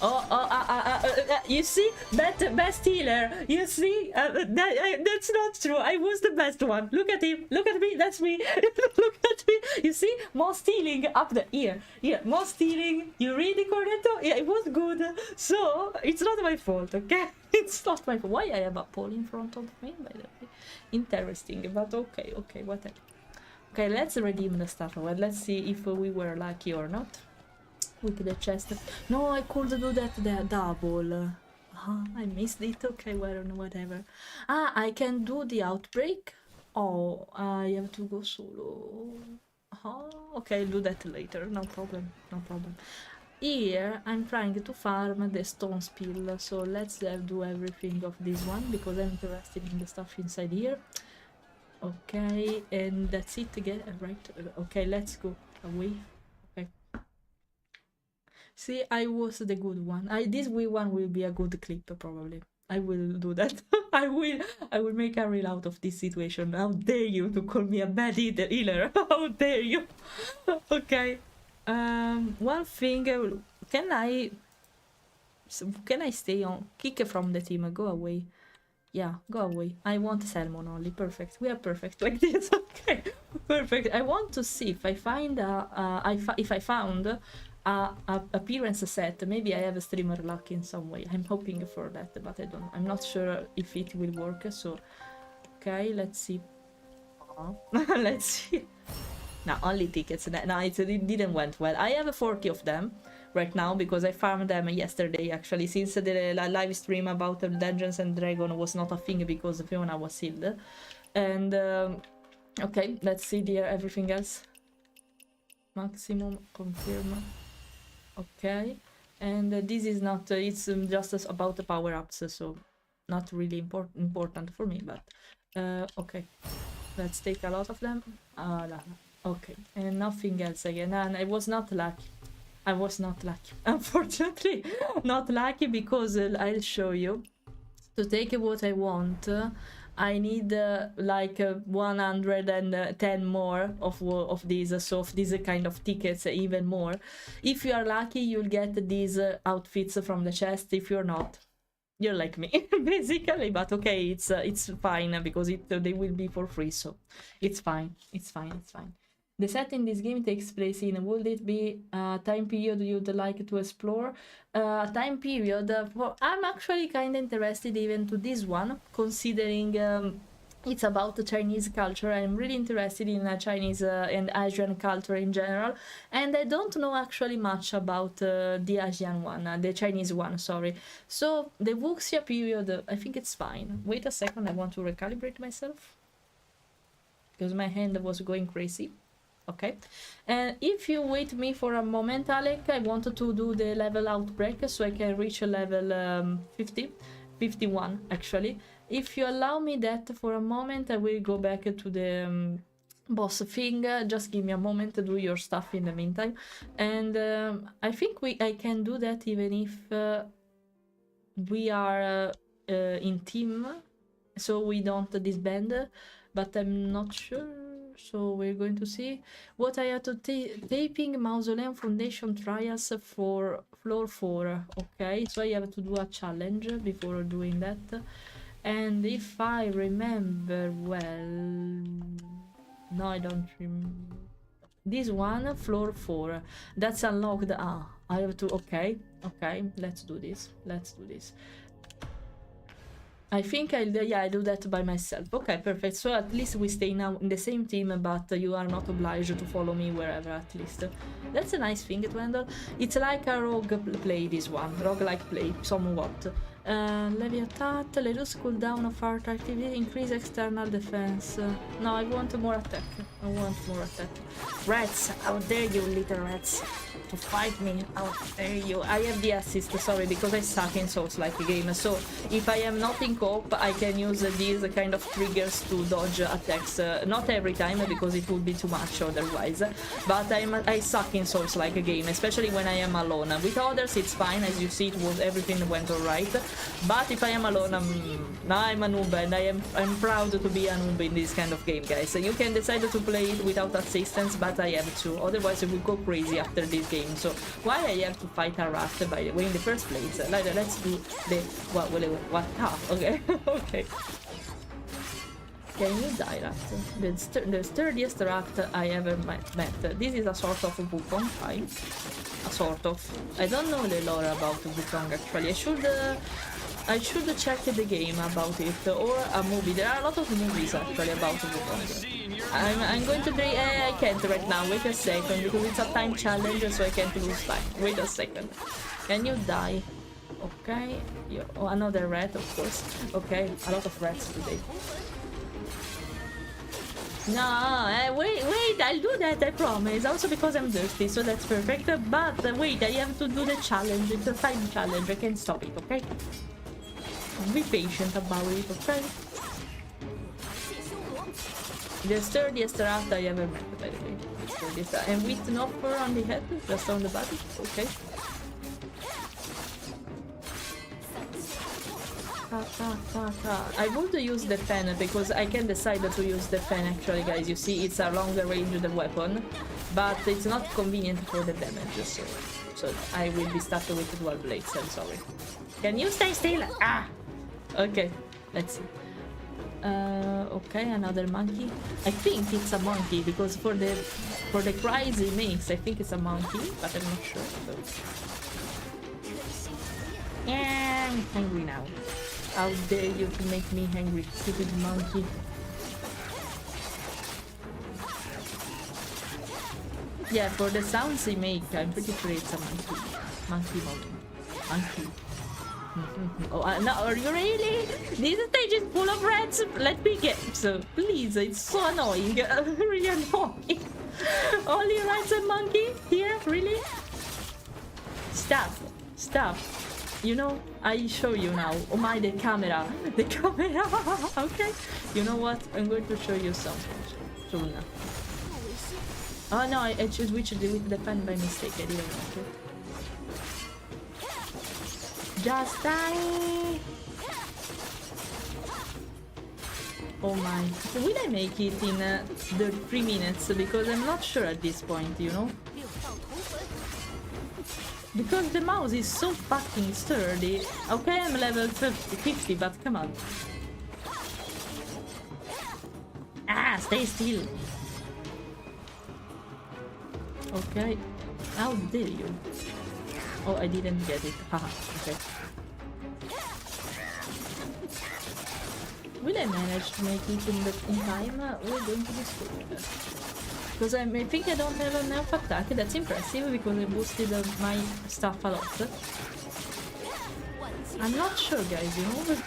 You see, best healer. You see, that's not true. I was the best one. Look at him. Look at me. That's me. Look at me. You see, most healing up the here. Most healing. You read the cornetto? Yeah, it was good. So it's not my fault, okay? It's not my fault. Why I have a pole in front of me? By the way, interesting. But okay, whatever. Okay, let's redeem the stuff. Well, let's see if we were lucky or not. With the chest. No, I could do that double. I missed it. Okay, well, whatever. I can do the outbreak. Oh, I have to go solo. Okay, I'll do that later. No problem. Here, I'm trying to farm the stone spill. So let's do everything of this one because I'm interested in the stuff inside here. Okay, and that's it again, right? Okay, let's go away. See, I was the good one. This one will be a good clip, probably. I will do that. I will make a reel out of this situation. How dare you to call me a bad healer? How dare you? Okay. One thing. Can I stay on? Kick from the team. Go away. Yeah, go away. I want salmon only. Perfect. We are perfect like this. Okay. Perfect. I want to see if I find if I found appearance set. Maybe I have a streamer luck in some way. I'm hoping for that, but I'm not sure if it will work. So okay, let's see. Let's see. No, only tickets. No, it didn't went well. I have 40 of them right now because I farmed them yesterday actually, since the live stream about Dungeons and Dragons was not a thing because Fiona was healed. And okay, let's see there everything else. Maximum confirm. Okay, and this is not, it's just about the power-ups, so not really important for me, but okay, let's take a lot of them. Okay, and nothing else again, and I was not lucky. Unfortunately. Not lucky because I'll show you. To take what I want, I need like 110 more of these, so of these kind of tickets, even more. If you are lucky, you'll get these outfits from the chest. If you're not, you're like me, basically. But okay, it's fine because they will be for free, so it's fine. The set in this game takes place in, would it be a time period you'd like to explore? Time period, I'm actually kind of interested even to this one, considering it's about the Chinese culture. I'm really interested in Chinese and Asian culture in general, and I don't know actually much about the Asian one, the Chinese one, sorry. So the Wuxia period, I think it's fine. Wait a second, I want to recalibrate myself because my hand was going crazy. Okay, and if you wait me for a moment, Alec, I wanted to do the level outbreak so I can reach a level 51 actually. If you allow me that for a moment, I will go back to the boss thing. Just give me a moment to do your stuff in the meantime, and I think I can do that even if we are in team, so we don't disband, but I'm not sure. So we're going to see what I have to taping Mausoleum Foundation trials for floor 4. Okay, so I have to do a challenge before doing that. And if I remember well, no, I don't remember. This one, floor 4, that's unlocked. I have to, okay, let's do this. I think I do that by myself. Okay, perfect. So at least we stay now in the same team, but you are not obliged to follow me wherever, at least. That's a nice thing to handle. It's like a rogue play, this one. Rogue-like play, somewhat. Leviathat, reduce cooldown of art activity, increase external defense. No, I want more attack. Rats, how dare you, little rats, to fight me, how dare you. I have the assist, sorry, because I suck in Souls-like game, so if I am not in Coop, I can use these kind of triggers to dodge attacks. Not every time, because it would be too much otherwise, but I suck in Souls-like game, especially when I am alone. With others, it's fine, as you see, everything went alright. But if I am alone, I'm a noob, and I'm proud to be a noob in this kind of game, guys. You can decide to play it without assistance, but I have to. Otherwise, I will go crazy after this game. game. So why I have to fight a rat, by the way, in the first place? Let's do the what? Ah, okay, okay. Can you die, rat? The sturdiest rat I ever met. This is a sort of Wukong, fine. A sort of. I don't know the lore about Wukong actually. I should check the game about it, or a movie. There are a lot of movies actually about Wukong. I'm going to drink. I can't right now. Wait a second because it's a time challenge, so I can't lose time. Wait a second. Can you die? Okay. Oh, another rat, of course. Okay, a lot of rats today. No, wait, I'll do that, I promise. Also because I'm thirsty, so that's perfect. But wait, I have to do the challenge. It's a time challenge. I can't stop it, okay? Be patient about it, okay? The sturdiest rat I ever met, by the way. Sturdiest, and with no fur on the head, just on the body, okay? I would use the pen because I can decide to use the pen actually, guys. You see, it's a longer range weapon, but it's not convenient for the damage, so I will be stuck with dual blades. I'm sorry. Can you stay still? Ah! Okay, let's see. Okay, another monkey. I think it's a monkey because for the cries he makes, I think it's a monkey, but I'm not sure. So. Yeah, I'm hungry now. How dare you to make me hungry, stupid monkey. Yeah, for the sounds he makes, I'm pretty sure it's a monkey. Monkey. Oh, no, are you really? This stage is full of rats. Let me guess. Please, it's so annoying. Really annoying. Only rats and monkey here? Really? Stop. You know, I show you now. Oh my, the camera. The camera. Okay. You know what? I'm going to show you something soon. Oh no, I switched with the pen by mistake. I didn't want to. Just die. Oh my. Will I make it in the 3 minutes? Because I'm not sure at this point, you know? Because the mouse is so fucking sturdy. Okay, I'm level 50, but come on. Ah, stay still. Okay. How dare you? Oh, I didn't get it. Haha, okay. Will I manage to make it in time? We're going to destroy that. Because I think I don't have enough attack. That's impressive because I boosted my stuff a lot. I'm not sure, guys, you know?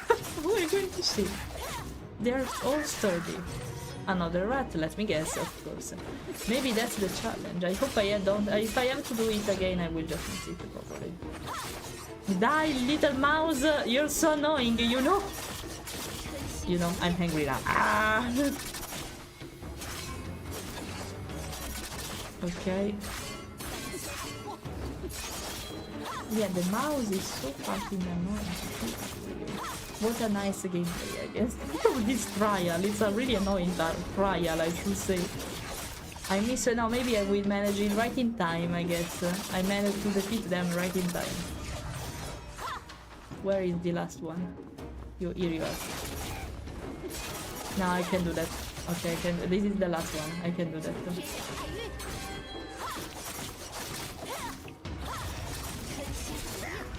We're going to see. They're all sturdy. Another rat, let me guess, of course. Maybe that's the challenge. I hope I don't... If I have to do it again, I will just miss it properly. Die, little mouse! You're so annoying, you know? You know, I'm hungry now. Ah! Okay. Yeah, the mouse is so fucking annoying. What a nice gameplay, I guess. This trial, it's a really annoying trial, I should say. I miss it now, maybe I will manage it right in time, I guess. I managed to defeat them right in time. Where is the last one? Here you are. No, I can do that. Okay, I can. This is the last one. I can do that.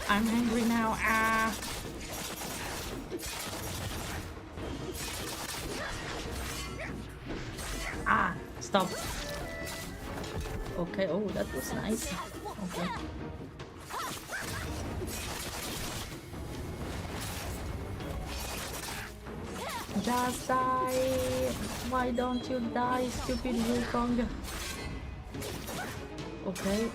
I'm hungry now. Ah! Ah! Stop. Okay. Oh, that was nice. Okay. Just die! Why don't you die, stupid Wukong? Okay.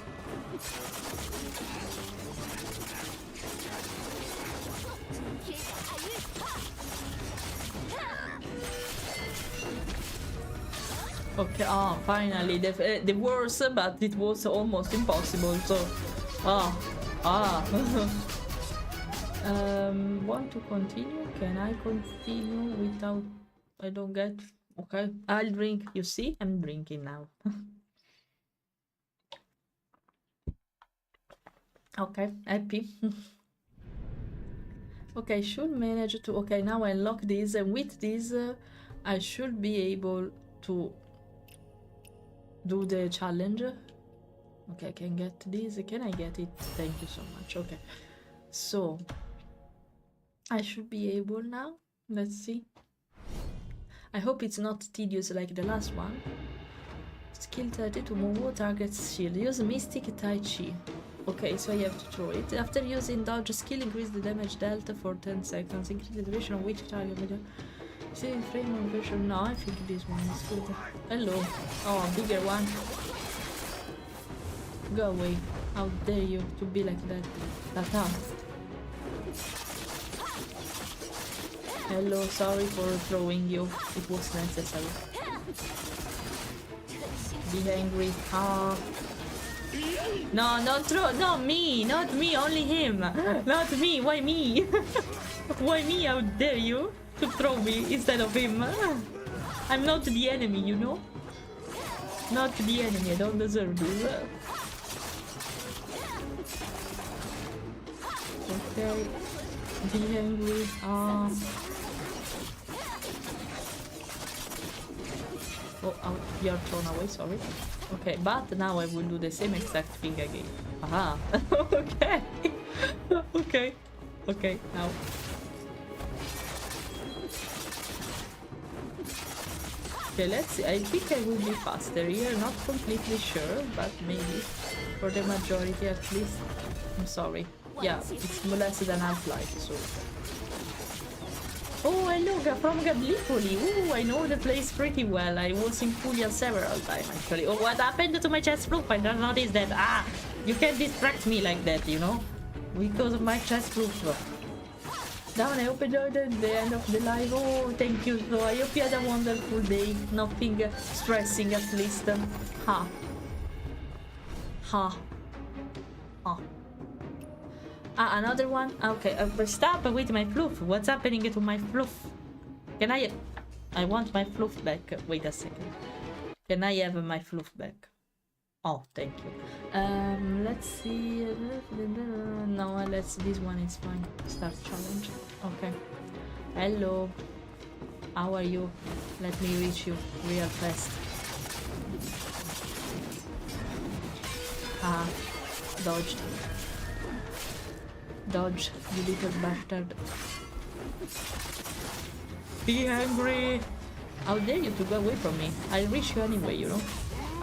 Okay, oh, finally, the worst, but it was almost impossible, so... Want to continue? Can I continue without... I don't get... Okay, I'll drink. You see? I'm drinking now. Okay, happy. Okay, I should manage to... Okay, now I unlock this, and with this, I should be able to do the challenge. Okay, I can get this. Can I get it? Thank you so much. Okay, so I should be able now. Let's see. I hope it's not tedious like the last one. Skill 30 to move target's shield. Use Mystic Tai Chi. Okay, so I have to throw it. After using dodge skill, increase the damage dealt for 10 seconds. Increase the duration of which target. See frame of version. No, I think this one is good. Hello. Oh, bigger one. Go away. How dare you to be like that? Tata. Hello, sorry for throwing you. It was necessary. Be angry. Ah. No, don't throw. Not me. Not me. Only him. Not me. Why me? Why me? How dare you to throw me instead of him? I'm not the enemy, you know? Not the enemy. I don't deserve this. Okay. Be angry. Oh, you're thrown away, sorry. Okay, but now I will do the same exact thing again. Aha. Okay. Okay. Okay, now. Okay, let's see. I think I will be faster here. Not completely sure, but maybe. For the majority at least. I'm sorry. Yeah, it's less than Half-Life, so... Oh, hello, from Gallipoli. Ooh, I know the place pretty well. I was in Puglia several times, actually. Oh, what happened to my chest proof? I don't notice that. Ah, you can't distract me like that, you know? Because of my chest proof. Down, I hope you enjoyed the end of the live. Oh, thank you. So I hope you had a wonderful day. Nothing stressing, at least. Ha. Ha. Ha. Ah, another one? Okay, stop with my fluff. What's happening to my fluff? Can I... I want my fluff back. Wait a second. Can I have my fluff back? Oh, thank you. Let's see... No, let's... This one is fine. Start challenge. Okay. Hello. How are you? Let me reach you real fast. Ah, dodged. Dodge, you little bastard. Be angry! How dare you to go away from me? I'll reach you anyway, you know?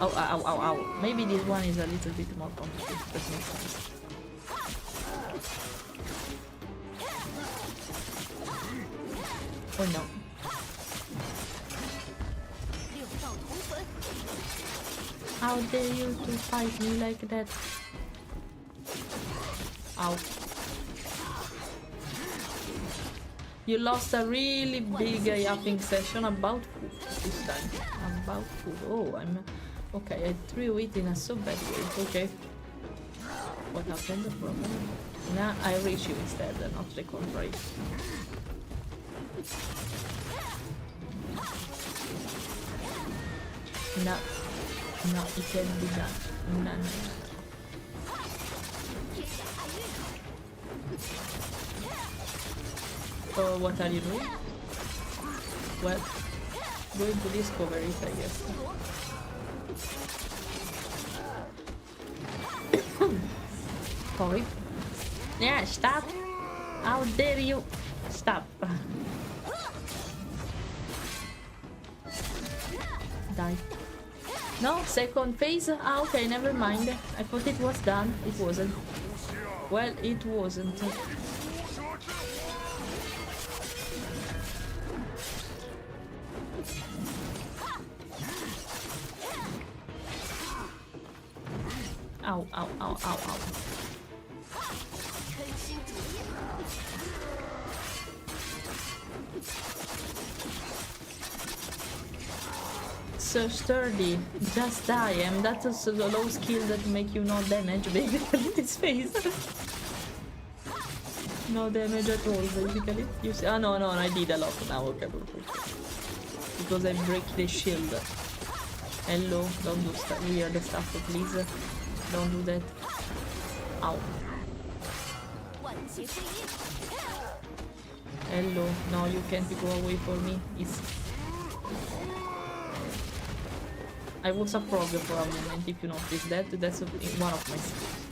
Ow, ow, ow, ow. Maybe this one is a little bit more complicated. That makes sense. Oh no. How dare you to fight me like that? Ow. You lost a really big yapping session about food this time. About food. Oh, I'm... Okay, I threw it in a so bad way. Okay. What happened? Now I reach you instead, not the contrary. No. No, it can't be done. No, no. What are you doing? Well, going to discover it, I guess. Sorry. Yeah, stop! How dare you! Stop! Die. No, second phase? Ah, okay, never mind. I thought it was done. It wasn't. Well, it wasn't. Ow, ow, ow, ow, ow. So sturdy. Just die. And that's a low skill that make you no damage, basically, in his face. No damage at all, basically. You see? Oh, no, I did a lot now. Okay, because I break the shield. Hello, don't do weird stuff, please. Don't do that. Ow. Hello. No, you can't go away from me. I was a frog for a moment, if you notice that. That's one of my skills.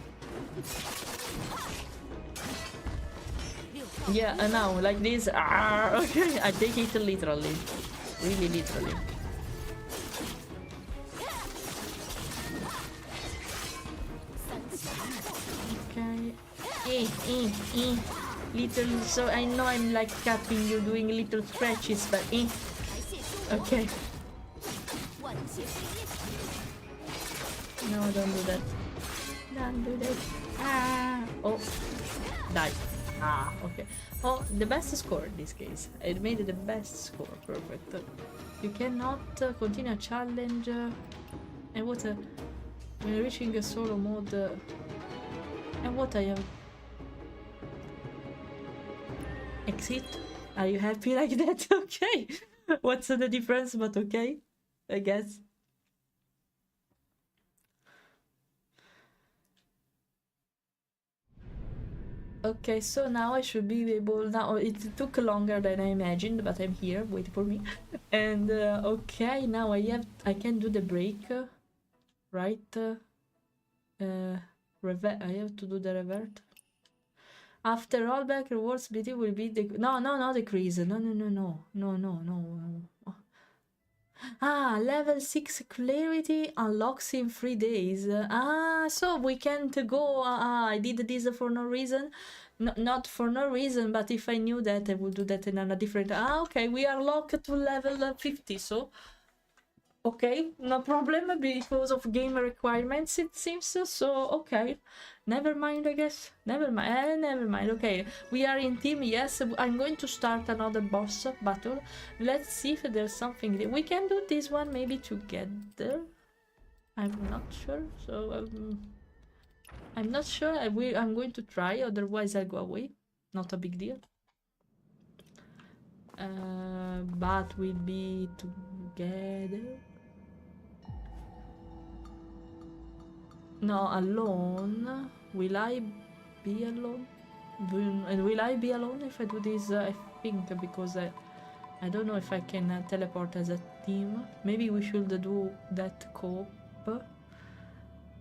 Yeah, and now, like this. Okay, I take it literally. Really literally. Okay. Little, so I know I'm like capping you, doing little stretches, but okay. No, don't do that. Don't do that. Oh. Die. Okay. Oh, the best score in this case. It made it the best score. Perfect. You cannot continue a challenge. And what when reaching a solo mode. And what I have. Exit? Are you happy like that? Okay. What's the difference? But okay. I guess. Okay, so now I should be able. Now it took longer than I imagined, but I'm here. Wait for me. And okay, now I can do the break, right? Revert. I have to do the revert. After rollback, rewards BT will be the no decrease. No. Level 6 clarity unlocks in 3 days. So we can't go. I did this for no reason. Not for no reason, but if I knew that, I would do that in a different. Okay, we are locked to level 50, so. Okay, no problem because of game requirements, it seems. So, okay. Never mind, I guess. Never mind. Never mind. Okay, we are in team. Yes, I'm going to start another boss battle. Let's see if there's something. We can do this one maybe together. I'm not sure. So, I'm not sure. I'm going to try. Otherwise, I'll go away. Not a big deal. But we'll be together. No, alone. Will I be alone? Will I be alone if I do this? I think because I don't know if I can teleport as a team. Maybe we should do that Coop.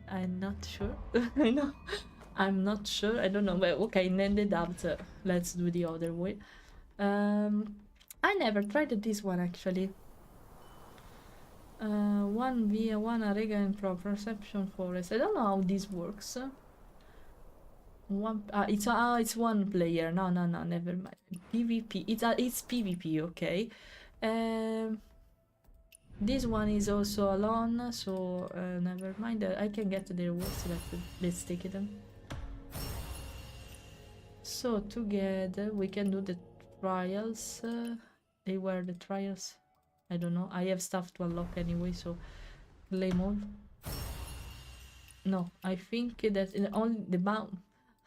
I'm not sure. I know. I'm not sure. I don't know. But okay, then the doubt. Let's do the other way. I never tried this one actually. 1v1 Arega and Pro Perception Forest. I don't know how this works. It's one player. No, never mind. PvP. It's PvP, okay. This one is also alone, so never mind. I can get the rewards. Let's take them. So together we can do the trials. They were the trials. I don't know. I have stuff to unlock anyway, so play mode. No, I think that on the bound.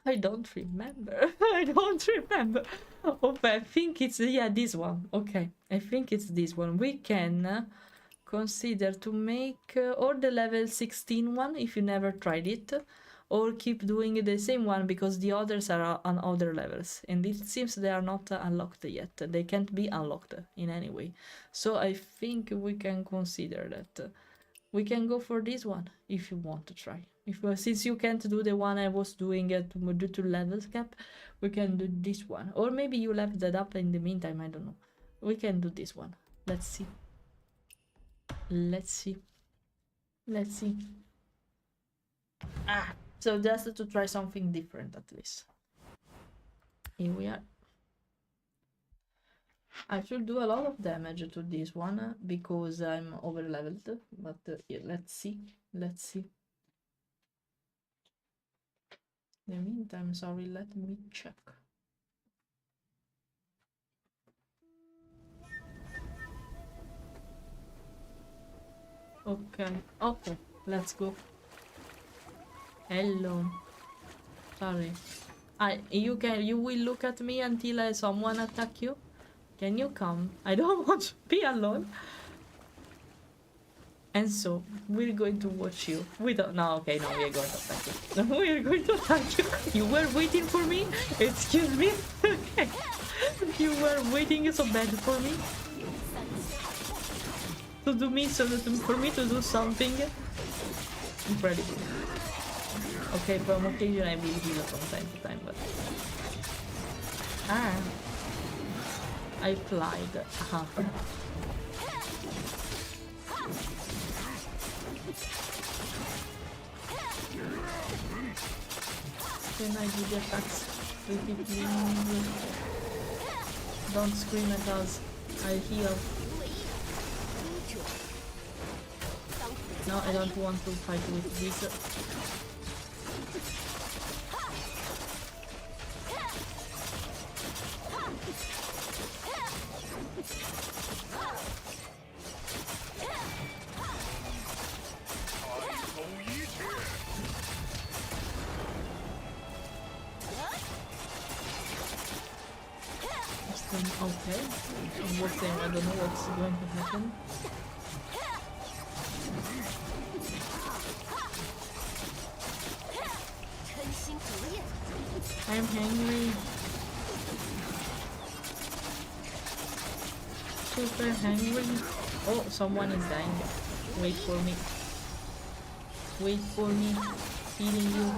I don't remember. I don't remember. Okay, I think it's this one. Okay, I think it's this one. We can consider to make or the level 16 one if you never tried it, or keep doing the same one because the others are on other levels and it seems they are not unlocked yet. They can't be unlocked in any way. So I think we can consider that. We can go for this one if you want to try. Since you can't do the one I was doing due to levels cap, we can do this one. Or maybe you left that up in the meantime, I don't know. We can do this one. Let's see. Let's see. So just to try something different at least. Here we are. I should do a lot of damage to this one because I'm over leveled, but yeah, let's see. In the meantime, sorry, let me check. Okay, let's go. Hello. Sorry. You will look at me until someone attack you? Can you come? I don't want to be alone. And so we're going to watch you. We don't. No, okay, no, we're going to attack you. We're going to attack you. You were waiting for me. Excuse me. Okay. You were waiting so bad for me. To do me for me to do something incredible. Okay, from occasion I will heal from time to time, but I applied. Can I do the attacks? Repeatedly. Don't scream at us. I heal. No, I don't want to fight with this. Okay, I don't know what's going to happen. I'm hungry. Super hungry. Oh, someone is dying. Wait for me. Wait for me. Healing you.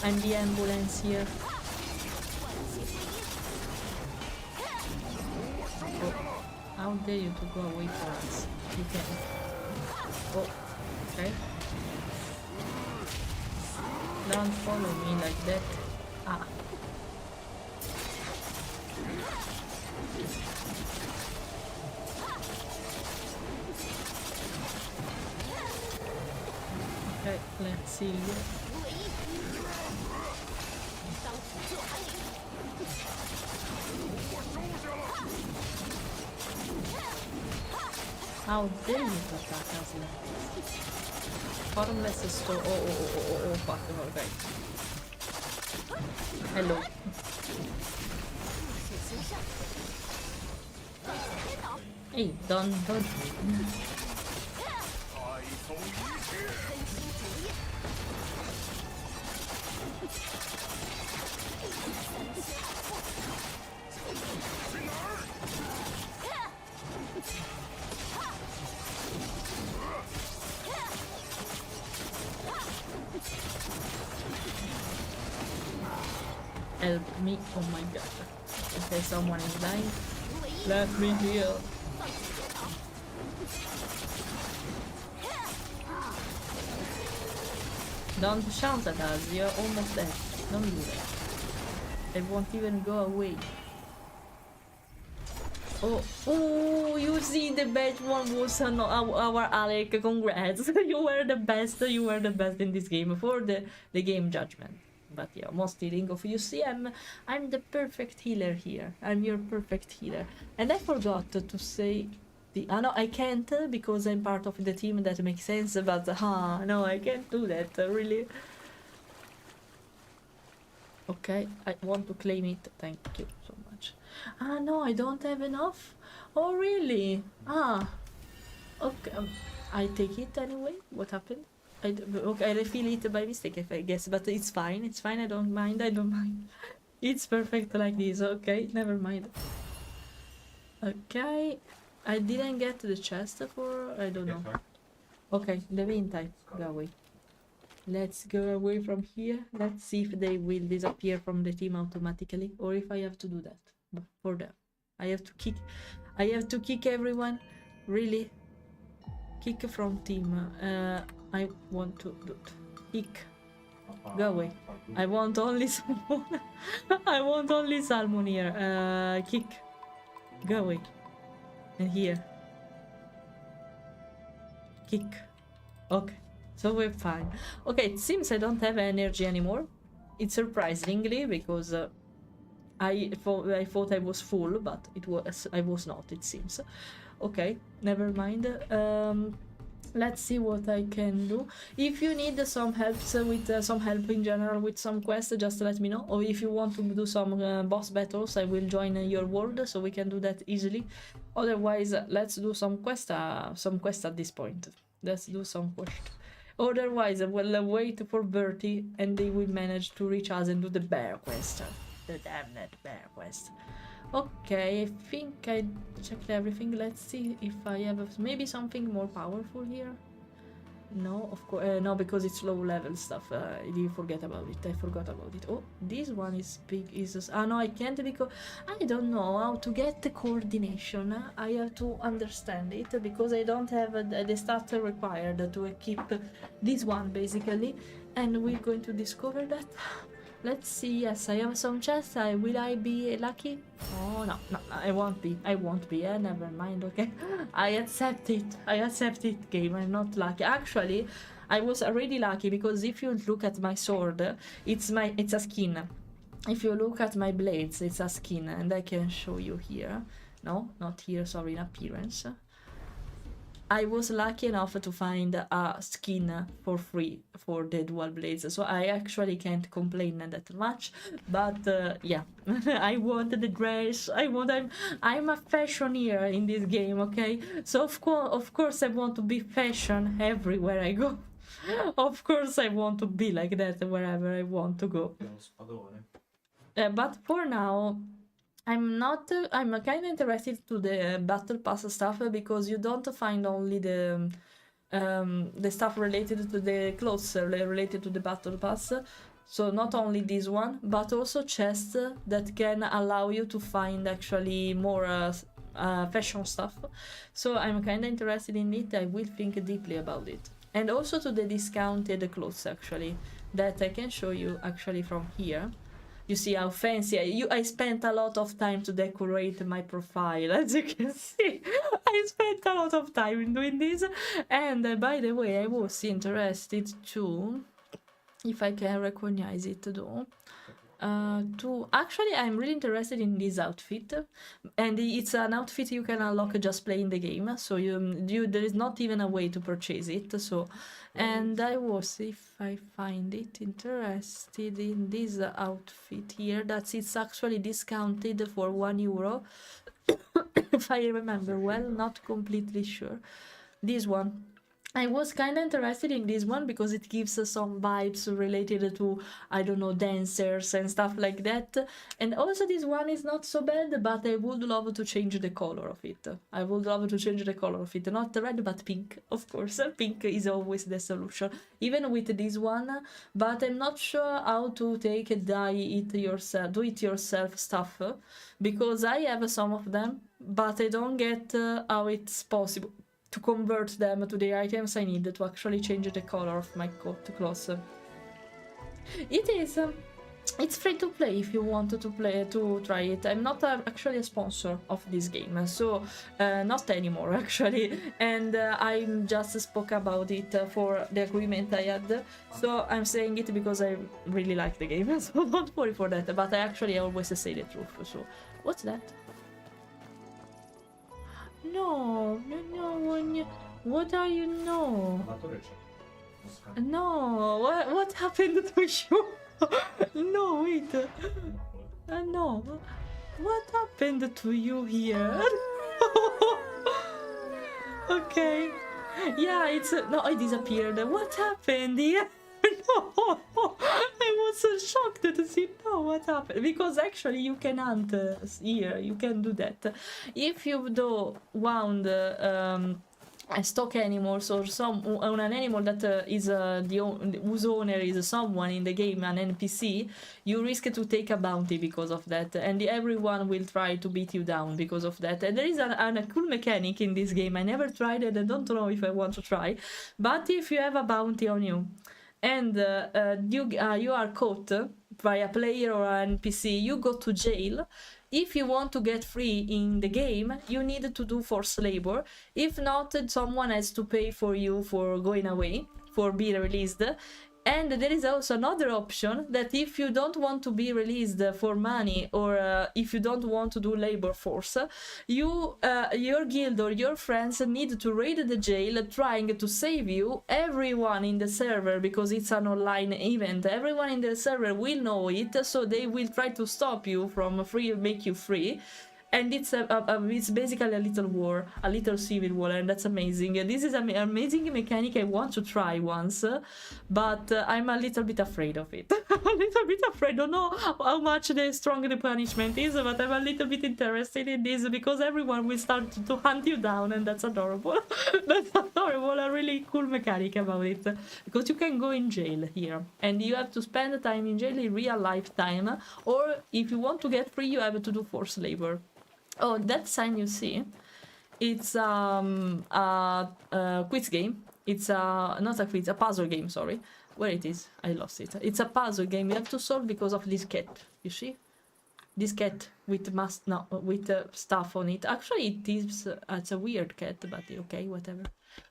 I'm the ambulance here. How dare you to go away from us? You can. Oh, okay. Don't follow me like that. Ah. Okay, let's see. How dare you attack us like this? Formless store. Oh, fuck, okay. Hello. Hey, don't. Help me, oh my god. Okay, someone is dying. Let me heal. Don't shout at us, you're almost dead. Don't do that. They won't even go away. Oh, you see, the best one was our Alec. Congrats. You were the best in this game for the game judgment. But yeah, most healing of you see, I'm the perfect healer here. I'm your perfect healer. And I forgot to say the no, I can't because I'm part of the team. That makes sense, but no, I can't do that really. Okay, I want to claim it. Thank you so much. No, I don't have enough. Oh really? Okay, I take it anyway. What happened? Okay, I refill it by mistake, I guess, but it's fine. It's fine. I don't mind. It's perfect like this. Okay, never mind. Okay, I didn't get the chest for. I don't know. Okay, the main type. Go away. Let's go away from here. Let's see if they will disappear from the team automatically, or if I have to do that for them. I have to kick everyone. Really, kick from team. I want to kick. Go away. I want only salmon. I want only salmon here. Kick. Go away. And here. Kick. Okay. So we're fine. Okay, it seems I don't have energy anymore. It's surprisingly because I thought I was full, but I was not, it seems. Okay, never mind. let's see what I can do. If you need some help with some help in general with some quests, just let me know. Or if you want to do some boss battles, I will join your world, so we can do that easily. Otherwise, let's do some quest at this point. Let's do some quest. Otherwise, we'll wait for Bertie, and they will manage to reach us and do the bear quest. The damned bear quest. Okay, I think I checked everything. Let's see if I have maybe something more powerful here. No, of course, no, because it's low level stuff. You forget about it. I forgot about it. Oh, this one is big. No, I can't because I don't know how to get the coordination. I have to understand it because I don't have the stat required to equip this one basically, and we're going to discover that. Let's see. Yes, I have some chests. Will I be lucky? Oh no, I won't be. Never mind. Okay, I accept it. Game. I'm not lucky. Actually, I was already lucky because if you look at my sword, it's a skin. If you look at my blades, it's a skin, and I can show you here. No, not here. Sorry, in appearance. I was lucky enough to find a skin for free for the dual blades, so I actually can't complain that much. But yeah, I want the dress. I'm a fashioneer in this game, okay? So of course I want to be fashion everywhere I go. Of course I want to be like that wherever I want to go. But for now, I'm kind of interested to the battle pass stuff because you don't find only the stuff related to the clothes related to the battle pass. So not only this one, but also chests that can allow you to find actually more fashion stuff. So I'm kind of interested in it. I will think deeply about it. And also to the discounted clothes actually that I can show you actually from here. You see how fancy I spent a lot of time to decorate my profile, as you can see. I spent a lot of time in doing this. And by the way, I was interested to, if I can recognize it though, actually I'm really interested in this outfit, and it's an outfit you can unlock just playing the game, so there is not even a way to purchase it. So, and I was, if I find it, interested in this outfit here, it's actually discounted for €1 if I remember well, not completely sure. This one, I was kind of interested in this one because it gives us some vibes related to, I don't know, dancers and stuff like that. And also this one is not so bad, but I would love to change the color of it. Not red, but pink, of course. Pink is always the solution, even with this one. But I'm not sure how to do it yourself stuff, because I have some of them, but I don't get how it's possible to convert them to the items I need to actually change the color of my clothes. It's free to play if you want to try it. I'm not actually a sponsor of this game, so not anymore actually. And I just spoke about it for the agreement I had. So I'm saying it because I really like the game, so don't worry for that. But I actually always say the truth. So what's that? No, what are you? No, what happened to you? No, wait, no, what happened to you here? Okay, yeah, it disappeared. What happened here? No, I was so shocked to see what happened, because actually you can hunt here, you can do that. If you do wound stock animals or an animal that whose owner is someone in the game, an NPC, you risk to take a bounty because of that, and everyone will try to beat you down because of that. And there is a cool mechanic in this game. I never tried it, I don't know if I want to try, but if you have a bounty on you and you are caught by a player or an NPC, you go to jail. If you want to get free in the game, you need to do forced labor. If not, someone has to pay for you for going away, for being released. And there is also another option that if you don't want to be released for money, or if you don't want to do labor force, you, your guild or your friends need to raid the jail trying to save you. Everyone in the server, because it's an online event, everyone in the server will know it, so they will try to stop you from make you free. And it's it's basically a little war, a little civil war, and that's amazing. This is an amazing mechanic I want to try once, but I'm a little bit afraid of it. A little bit afraid. I don't know how much strong the punishment is, but I'm a little bit interested in this because everyone will start to hunt you down, and that's adorable. That's adorable. A really cool mechanic about it, because you can go in jail here, and you have to spend time in jail in real life time, or if you want to get free, you have to do forced labor. Oh, that sign you see, it's a quiz game. It's not a quiz, a puzzle game, sorry. Where it is? I lost it. It's a puzzle game you have to solve because of this cat. You see? This cat with stuff on it. Actually, it is, it's a weird cat, but okay, whatever.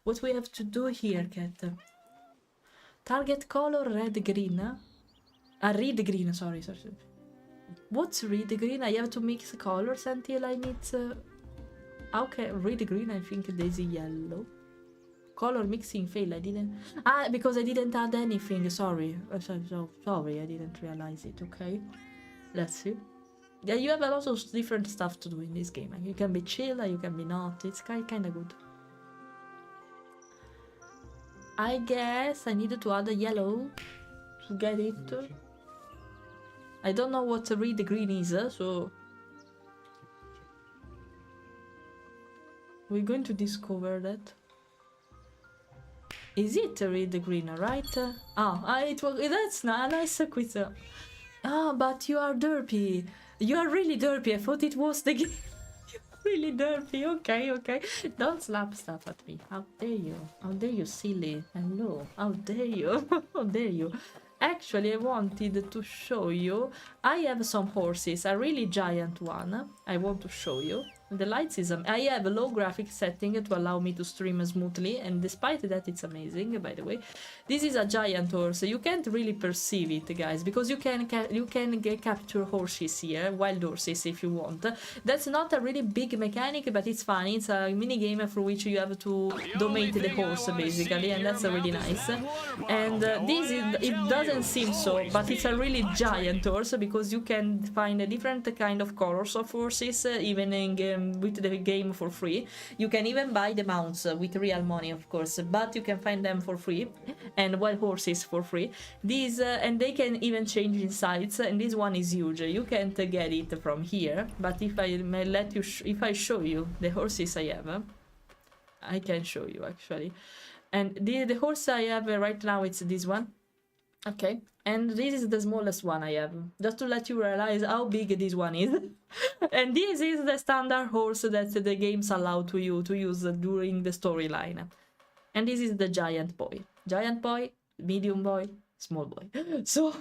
What we have to do here, cat? Target color red, green. Red, green, sorry. What's red green? I have to mix colors until I meet. Okay, red green. I think there's yellow. Color mixing fail. I didn't. Because I didn't add anything. Sorry. Sorry, I didn't realize it. Okay, let's see. Yeah, you have a lot of different stuff to do in this game. You can be chill, you can be not. It's kind of good. I guess I needed to add a yellow to get it. I don't know what red green is, so we're going to discover that. Is it red green, right? That's a nice quiz. But you are derpy. You are really derpy. I thought it was the game. Really derpy. Okay. Don't slap stuff at me. How dare you? How dare you, silly? Hello. How dare you? How dare you? Actually, I wanted to show you. I have some horses, a really giant one. I want to show you. The lights is... I have a low graphic setting to allow me to stream smoothly, and despite that, it's amazing, by the way. This is a giant horse. You can't really perceive it, guys, because you can capture horses here, wild horses, if you want. That's not a really big mechanic, but it's funny. It's a mini game for which you have to dominate the horse, basically, and that's really nice. And it doesn't seem so, but it's a really giant horse, because you can find a different kind of colors of horses, even in with the game for free. You can even buy the mounts with real money, of course, but you can find them for free, and wild horses for free. These and they can even change in size, and this one is huge. You can't get it from here, but if I may let you, if I show you the horses I have, I can show you actually. And the horse I have right now, it's this one. Okay, and this is the smallest one I have, just to let you realize how big this one is. And this is the standard horse that the games allow to you to use during the storyline. And this is the giant boy, medium boy, small boy. So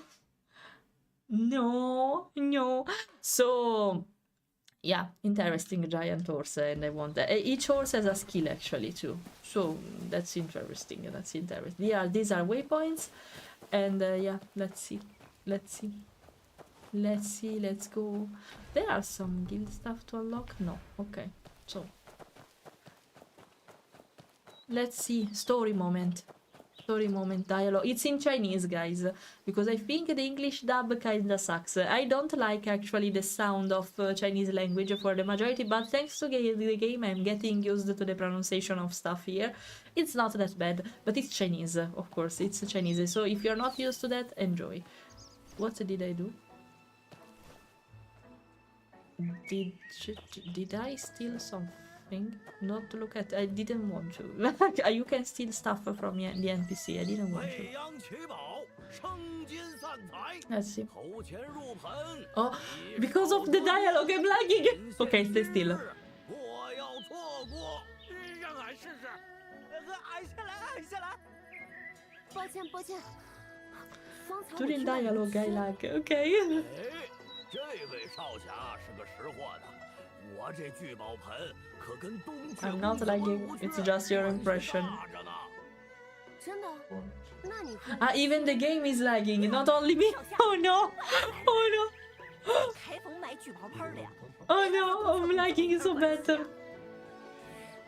no, so yeah, interesting giant horse, and I want that. Each horse has a skill actually too, so that's interesting. Yeah, these are waypoints. And yeah, let's go. There are some guild stuff to unlock. No, okay, so let's see. Story moment dialogue. It's in Chinese, guys, because I think the English dub kinda sucks. I don't like actually the sound of Chinese language for the majority, but thanks to the game I'm getting used to the pronunciation of stuff here. It's not that bad, but it's Chinese, of course, it's Chinese, so if you're not used to that, enjoy. What did I do? Did I steal something? Not to look at. I didn't want to. You can steal stuff from the NPC. I didn't want to. Let's see. Oh, because of the dialogue, I'm lagging. Okay, stay still. During dialogue, I lag. Okay. I'm not lagging, it's just your impression. Even the game is lagging, not only me. Oh no! Oh no! Oh no! I'm lagging so bad.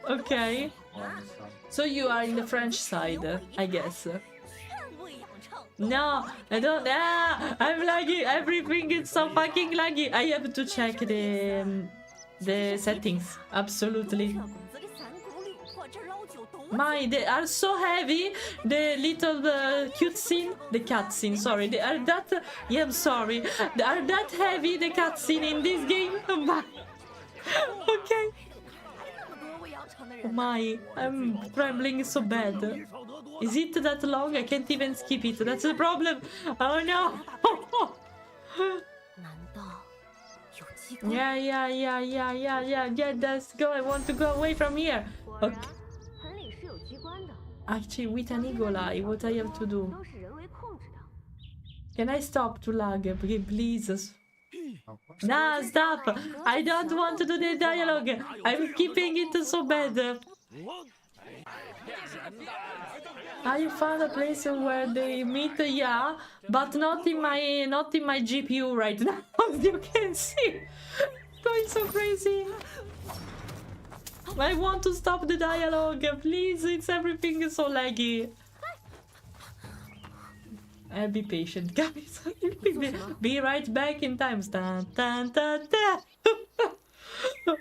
Okay. So you are in the French side, I guess. No, I don't. I'm lagging. Everything is so fucking laggy. I have to check the settings. Absolutely. They are so heavy. The little cutscene, the cutscene. Sorry, they are that. Yeah, I'm sorry. They are that heavy. The cutscene in this game. Okay. Oh my, I'm trembling so bad. Is it that long? I can't even skip it. That's the problem. Oh no. Yeah. Let's go. I want to go away from here. Okay. Actually, with an eagle eye, what I have to do? Can I stop to lag? Please. Nah, stop! I don't want to do the dialogue. I'm keeping it so bad. I found a place where they meet, yeah, but not in my GPU right now. As you can see, going so crazy. I want to stop the dialogue, please. It's everything is so laggy. I'll be patient, guys. Be right back in time. Dun, dun, dun, dun.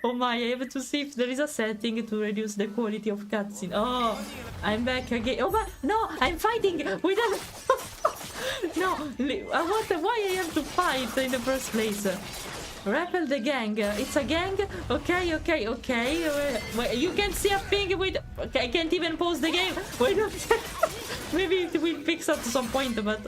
Oh my, I have to see if there is a setting to reduce the quality of cutscene. Oh, I'm back again. Oh, but no, I'm fighting with a... No, why I have to fight in the first place? Rappel the gang. It's a gang? Okay. You can see a thing with... Okay, I can't even pause the game. Wait a second. Maybe it will fix at some point, but...